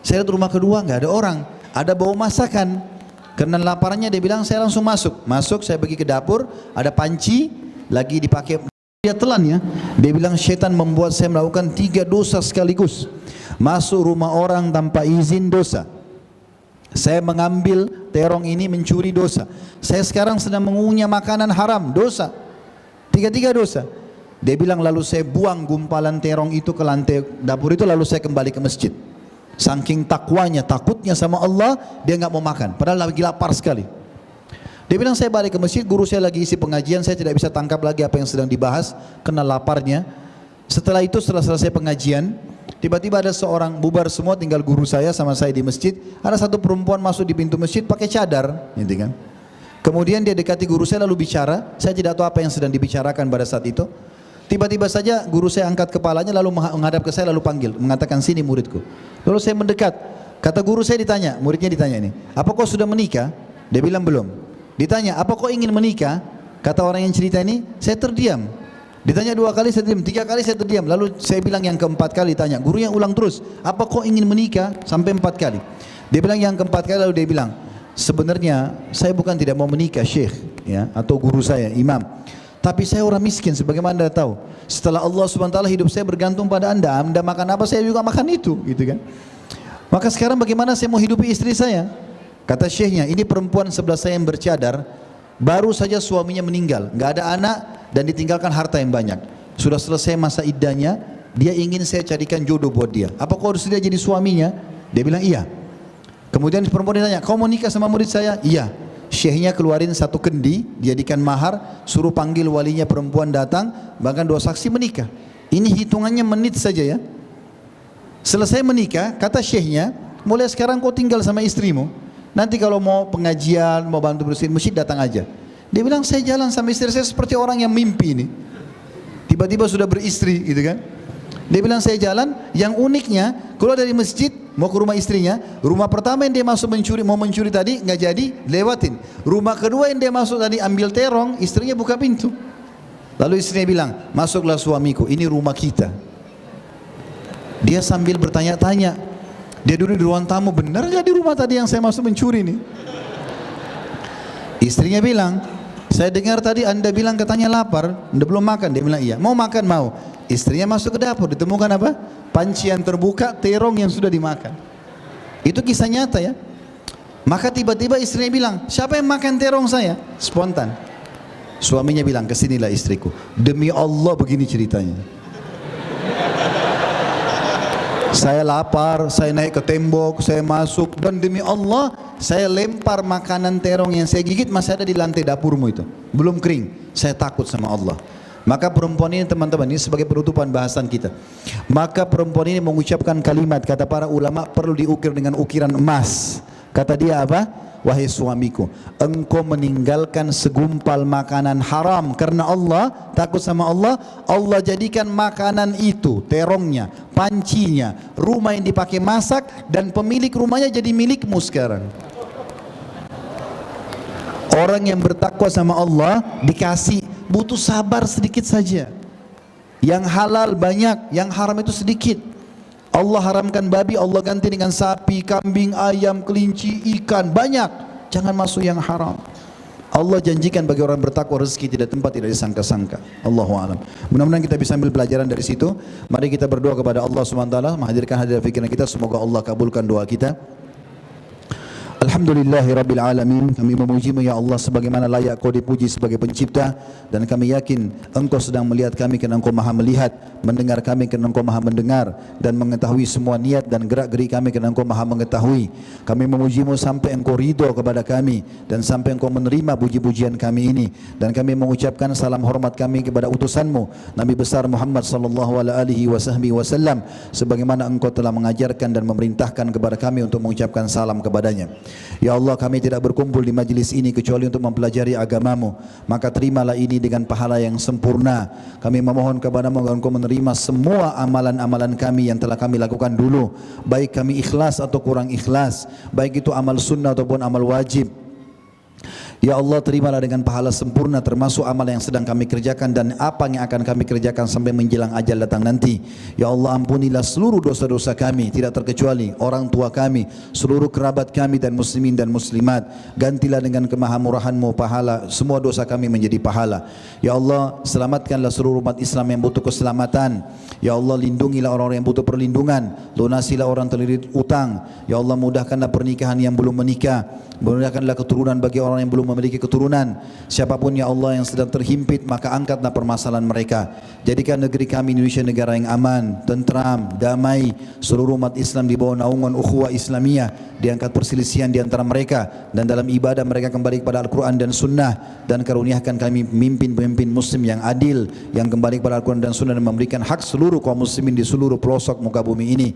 Saya lihat rumah kedua nggak ada orang, ada bau masakan. Karena laparnya dia bilang saya langsung masuk. Masuk, saya pergi ke dapur, ada panci lagi dipakai. Dia telan ya. Dia bilang syaitan membuat saya melakukan 3 dosa sekaligus. Masuk rumah orang tanpa izin, dosa. Saya mengambil terong ini, mencuri, dosa. Saya sekarang sedang mengunyah makanan haram, dosa. 3 dosa. Dia bilang lalu saya buang gumpalan terong itu ke lantai dapur itu, lalu saya kembali ke masjid. Saking takwanya, takutnya sama Allah, dia nggak mau makan. Padahal lagi lapar sekali. Dia bilang saya balik ke masjid, guru saya lagi isi pengajian, saya tidak bisa tangkap lagi apa yang sedang dibahas, kena laparnya. Setelah itu, setelah selesai pengajian, tiba-tiba ada seorang, bubar semua, tinggal guru saya sama saya di masjid. Ada satu perempuan masuk di pintu masjid pakai cadar, gitu kan. Kemudian dia dekati guru saya lalu bicara. Saya tidak tahu apa yang sedang dibicarakan pada saat itu. Tiba-tiba saja guru saya angkat kepalanya lalu menghadap ke saya lalu panggil, mengatakan sini muridku. Lalu saya mendekat. Kata guru saya, ditanya, muridnya ditanya ini, apa kau sudah menikah? Dia bilang belum. Ditanya, apa kau ingin menikah? Kata orang yang cerita ini, saya terdiam. Ditanya 2 kali saya terdiam, 3 kali saya terdiam. Lalu saya bilang yang keempat kali, tanya, guru yang ulang terus, apa kau ingin menikah? Sampai 4 kali. Dia bilang yang keempat kali, lalu dia bilang, sebenarnya saya bukan tidak mau menikah syekh ya, atau guru saya imam, tapi saya orang miskin sebagaimana anda tahu. Setelah Allah SWT hidup saya bergantung pada anda makan apa saya juga makan itu, gitu kan. Maka sekarang bagaimana saya mau hidupi istri saya? Kata syekhnya, ini perempuan sebelah saya yang bercadar, baru saja suaminya meninggal, nggak ada anak dan ditinggalkan harta yang banyak. Sudah selesai masa iddahnya, dia ingin saya carikan jodoh buat dia. Apa kau harus dia jadi suaminya? Dia bilang iya. Kemudian perempuan ditanya, kau mau nikah sama murid saya? Iya. Syekhnya keluarin 1 kendi, jadikan mahar, suruh panggil walinya perempuan datang, bahkan 2 saksi menikah. Ini hitungannya menit saja ya. Selesai menikah, kata syekhnya, mulai sekarang kau tinggal sama istrimu. Nanti kalau mau pengajian, mau bantu bersihin masjid, datang aja. Dia bilang saya jalan sama istri saya seperti orang yang mimpi ini. Tiba-tiba sudah beristri gitu kan. Dia bilang saya jalan, yang uniknya keluar dari masjid mau ke rumah istrinya, rumah pertama yang dia masuk mau mencuri tadi nggak jadi, lewatin. Rumah kedua yang dia masuk tadi ambil terong, istrinya buka pintu. Lalu istrinya bilang, masuklah suamiku, ini rumah kita. Dia sambil bertanya-tanya, dia duduk di ruang tamu, benar nggak di rumah tadi yang saya masuk mencuri nih? Istrinya bilang, saya dengar tadi anda bilang katanya lapar, anda belum makan. Dia bilang iya. Mau makan? Mau. Istrinya masuk ke dapur, ditemukan apa? Panci yang terbuka, terong yang sudah dimakan. Itu kisah nyata ya. Maka tiba-tiba istrinya bilang, siapa yang makan terong saya? Spontan. Suaminya bilang, kesinilah istriku. Demi Allah begini ceritanya. Saya lapar, saya naik ke tembok, saya masuk, dan demi Allah saya lempar makanan terong yang saya gigit masih ada di lantai dapurmu itu, belum kering. Saya takut sama Allah. Maka perempuan ini teman-teman, ini sebagai penutupan bahasan kita. Maka perempuan ini mengucapkan kalimat, kata para ulama perlu diukir dengan ukiran emas. Kata dia apa? wahai suamiku, engkau meninggalkan segumpal makanan haram karena Allah, takut sama Allah, Allah jadikan makanan itu, terongnya, pancinya, rumah yang dipakai masak, dan pemilik rumahnya jadi milikmu sekarang. Orang yang bertakwa sama Allah dikasih, butuh sabar sedikit saja. Yang halal banyak, yang haram itu sedikit. Allah haramkan babi, Allah ganti dengan sapi, kambing, ayam, kelinci, ikan, banyak. Jangan masuk yang haram. Allah janjikan bagi orang bertakwa rezeki tidak tempat, tidak disangka-sangka. Allahu a'lam. Mudah-mudahan kita bisa ambil pelajaran dari situ. Mari kita berdoa kepada Allah Subhanahu wa taala, menghadirkan hadirat fikiran kita, semoga Allah kabulkan doa kita. Alhamdulillahirabbil alamin. Kami memuji-Mu ya Allah sebagaimana layak Kau dipuji sebagai pencipta, dan kami yakin Engkau sedang melihat kami kerana Engkau Maha melihat, mendengar kami kerana Engkau Maha mendengar, dan mengetahui semua niat dan gerak-gerik kami kerana Engkau Maha mengetahui. Kami memuji-Mu sampai Engkau ridho kepada kami dan sampai Engkau menerima puji-pujian kami ini, dan kami mengucapkan salam hormat kami kepada utusan-Mu Nabi besar Muhammad sallallahu alaihi wasallam sebagaimana Engkau telah mengajarkan dan memerintahkan kepada kami untuk mengucapkan salam kepadanya. Ya Allah, kami tidak berkumpul di majlis ini kecuali untuk mempelajari agama-Mu, maka terimalah ini dengan pahala yang sempurna. Kami memohon kepada-Mu agar Engkau menerima semua amalan-amalan kami yang telah kami lakukan dulu, baik kami ikhlas atau kurang ikhlas, baik itu amal sunnah ataupun amal wajib. Ya Allah, terimalah dengan pahala sempurna termasuk amal yang sedang kami kerjakan dan apa yang akan kami kerjakan sampai menjelang ajal datang nanti. Ya Allah, ampunilah seluruh dosa-dosa kami tidak terkecuali orang tua kami, seluruh kerabat kami dan muslimin dan muslimat. Gantilah dengan kemahamurahan-Mu pahala semua dosa kami menjadi pahala. Ya Allah, selamatkanlah seluruh umat Islam yang butuh keselamatan. Ya Allah, lindungilah orang-orang yang butuh perlindungan, lunasilah orang terlilit utang. Ya Allah, mudahkanlah pernikahan yang belum menikah, mudahkanlah keturunan bagi orang yang belum memiliki keturunan. Siapapun ya Allah yang sedang terhimpit, maka angkatlah permasalahan mereka. Jadikan negeri kami Indonesia negara yang aman, tentram, damai. Seluruh umat Islam di bawah naungan ukhuwah Islamiyah, diangkat perselisihan di antara mereka, dan dalam ibadah mereka kembali kepada Al-Quran dan Sunnah. Dan karuniakan kami pemimpin-pemimpin Muslim yang adil, yang kembali kepada Al-Quran dan Sunnah dan memberikan hak seluruh kaum muslimin di seluruh pelosok muka bumi ini.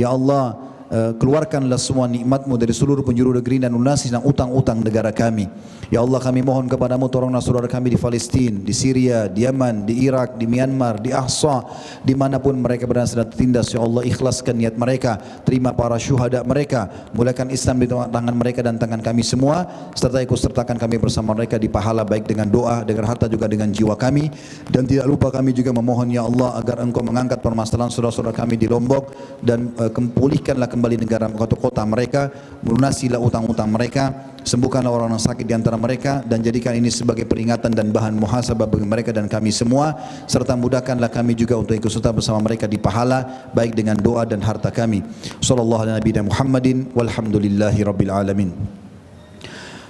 Ya Allah, keluarkanlah semua nikmat-Mu dari seluruh penjuru negeri dan lunasi utang-utang negara kami. Ya Allah, kami mohon kepada-Mu, tolonglah saudara kami di Palestina, di Syria, di Yaman, di Irak, di Myanmar, di Ahsa, dimanapun mereka berada sedang tertindas. Ya Allah, ikhlaskan niat mereka, terima para syuhada mereka, mulakan Islam di tangan mereka dan tangan kami semua, serta ikut sertakan kami bersama mereka di pahala baik dengan doa, dengan harta juga dengan jiwa kami. Dan tidak lupa kami juga memohon ya Allah agar Engkau mengangkat permasalahan saudara-saudara kami di Lombok dan pulihkanlah kembali negara kota-kota mereka, melunasilah utang-utang mereka, sembuhkanlah orang yang sakit di antara mereka, dan jadikan ini sebagai peringatan dan bahan muhasabah bagi mereka dan kami semua, serta mudahkanlah kami juga untuk ikut serta bersama mereka di pahala baik dengan doa dan harta kami. Sallallahu alaihi Muhammadin walhamdulillahi rabbil alamin.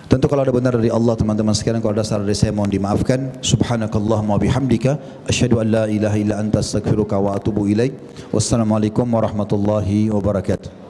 Tentu kalau ada benar dari Allah teman-teman sekalian, kalau ada salah dari saya mohon dimaafkan. Subhanakallahumma bihamdika asyhadu an la ilaha illa anta astaghfiruka wa atubu ilaik. Wassalamualaikum warahmatullahi wabarakatuh.